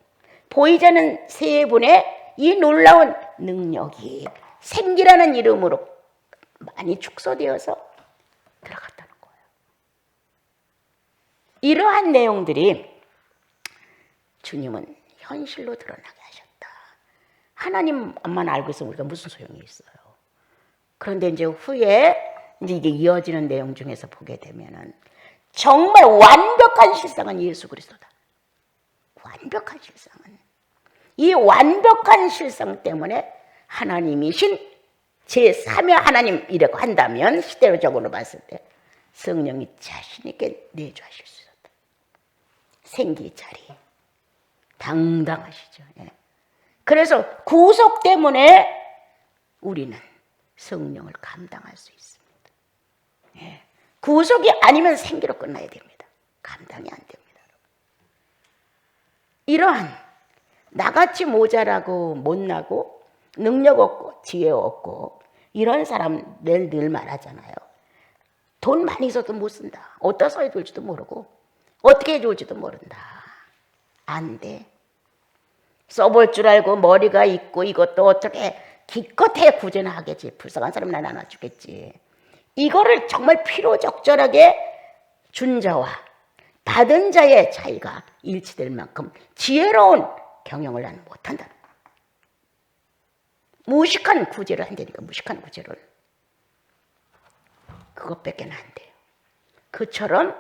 보이지 않는 세 분의 이 놀라운 능력이 생기라는 이름으로 많이 축소되어서 들어갔다는 거예요. 이러한 내용들이 주님은 현실로 드러나게 하셨다. 하나님만 알고 있으면 우리가 무슨 소용이 있어요. 그런데 이제 후에 이게 이어지는 내용 중에서 보게 되면은 정말 완벽한 실상은 예수 그리스도다. 완벽한 실상은. 이 완벽한 실상 때문에 하나님이신 제3의 하나님이라고 한다면 시대적으로 봤을 때 성령이 자신 있게 내주하실 수 있었다. 생기 자리. 당당하시죠. 예. 그래서 구속 때문에 우리는 성령을 감당할 수 있습니다. 예. 구속이 아니면 생기로 끝나야 됩니다. 감당이 안 됩니다. 이러한 나같이 모자라고 못나고 능력 없고 지혜 없고 이런 사람들 늘 말하잖아요. 돈 많이 있어도 못 쓴다. 어디다 써야 될지도 모르고 어떻게 해줄지도 모른다. 안 돼. 써볼 줄 알고 머리가 있고 이것도 어떻게 기껏해 구제는 하겠지. 불쌍한 사람이나 나눠주겠지. 이거를 정말 필요적절하게 준 자와 받은 자의 차이가 일치될 만큼 지혜로운 경영을 나는 못한다는 거야. 무식한 구제를 한다니까. 무식한 구제를. 그것밖에 안 돼요. 그처럼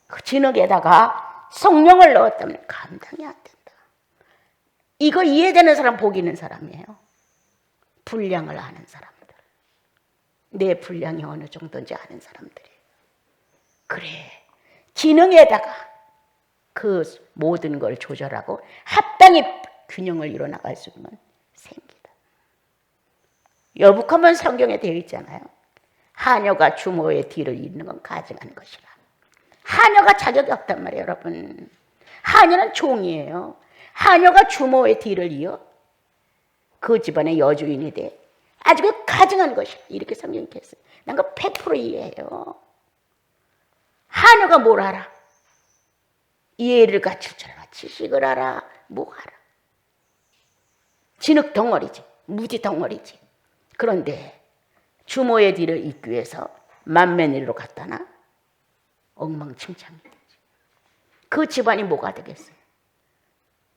그 진흙에다가 성령을 넣었다면 감당이 안 된다. 이거 이해되는 사람 복 있는 사람이에요. 분량을 아는 사람들. 내 분량이 어느 정도인지 아는 사람들이에요. 그래, 지능에다가 그 모든 걸 조절하고 합당히 균형을 이뤄나갈 수 있는 생기다. 여북하면 성경에 되어 있잖아요. 하녀가 주모의 뒤를 잇는 건 가증한 것이라. 하녀가 자격이 없단 말이에요, 여러분. 하녀는 종이에요. 하녀가 주모의 뒤를 이어 그 집안의 여주인이 돼. 아주 그 가증한 것이라. 이렇게 성경이 했어요. 난 그거 100% 이해해요. 하녀가 뭘 알아? 이해를 갖출 줄 알아. 지식을 알아. 뭐 알아? 진흙 덩어리지. 무지 덩어리지. 그런데 주모의 뒤를 잇기 위해서 만매내리로 갔다나 엉망진창이 되지. 그 집안이 뭐가 되겠어요?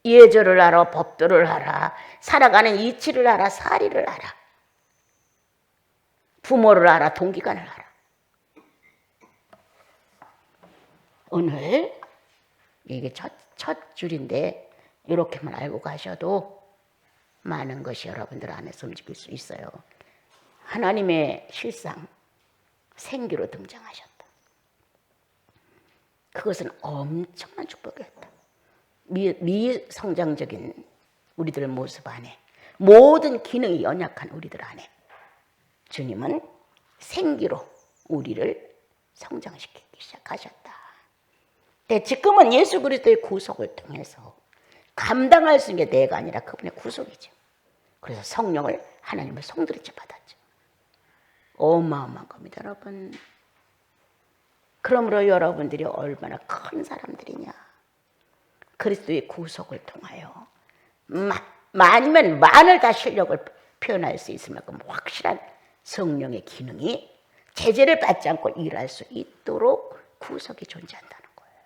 예절을 알아, 법도를 알아, 살아가는 이치를 알아, 사리를 알아, 부모를 알아, 동기간을 알아. 오늘 이게 첫 줄인데 이렇게만 알고 가셔도 많은 것이 여러분들 안에서 움직일 수 있어요. 하나님의 실상, 생기로 등장하셨다. 그것은 엄청난 축복이었다. 미성장적인 우리들 모습 안에, 모든 기능이 연약한 우리들 안에 주님은 생기로 우리를 성장시키기 시작하셨다. 근데 지금은 예수 그리스도의 구속을 통해서 감당할 수 있는 게 내가 아니라 그분의 구속이죠. 그래서 성령을 하나님을 송두리째 받았죠. 어마어마한 겁니다, 여러분. 그러므로 여러분들이 얼마나 큰 사람들이냐. 그리스도의 구속을 통하여 많으면 많을 다 실력을 표현할 수 있을 만큼 확실한 성령의 기능이 제재를 받지 않고 일할 수 있도록 구속이 존재한다는 거예요.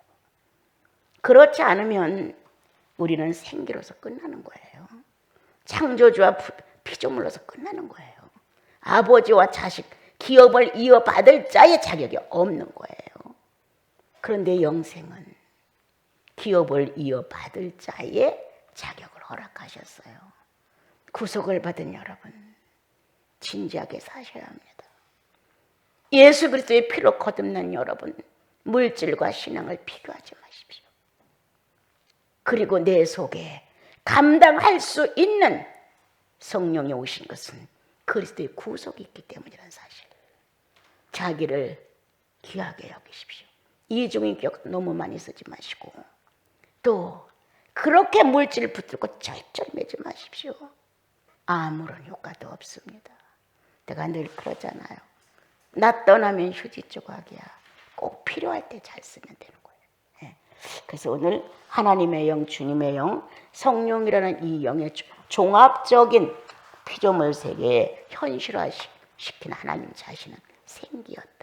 그렇지 않으면 우리는 생기로서 끝나는 거예요. 창조주와 피조물로서 끝나는 거예요. 아버지와 자식, 기업을 이어받을 자의 자격이 없는 거예요. 그런데 영생은 기업을 이어받을 자의 자격을 허락하셨어요. 구속을 받은 여러분, 진지하게 사셔야 합니다. 예수 그리스도의 피로 거듭난 여러분, 물질과 신앙을 비교하지 마십시오. 그리고 내 속에 감당할 수 있는 성령이 오신 것은 그리스도의 구속이 있기 때문이라는 사실. 자기를 귀하게 여기십시오. 이중인격 너무 많이 쓰지 마시고, 또 그렇게 물질을 붙들고 쩔쩔매지 마십시오. 아무런 효과도 없습니다. 내가 늘 그러잖아요. 나 떠나면 휴지 조각이야. 꼭 필요할 때 잘 쓰면 되는 거예요. 네. 그래서 오늘 하나님의 영, 주님의 영, 성령이라는 이 영의 종합적인 피조물 세계에 현실화시킨 하나님 자신은 생기였다.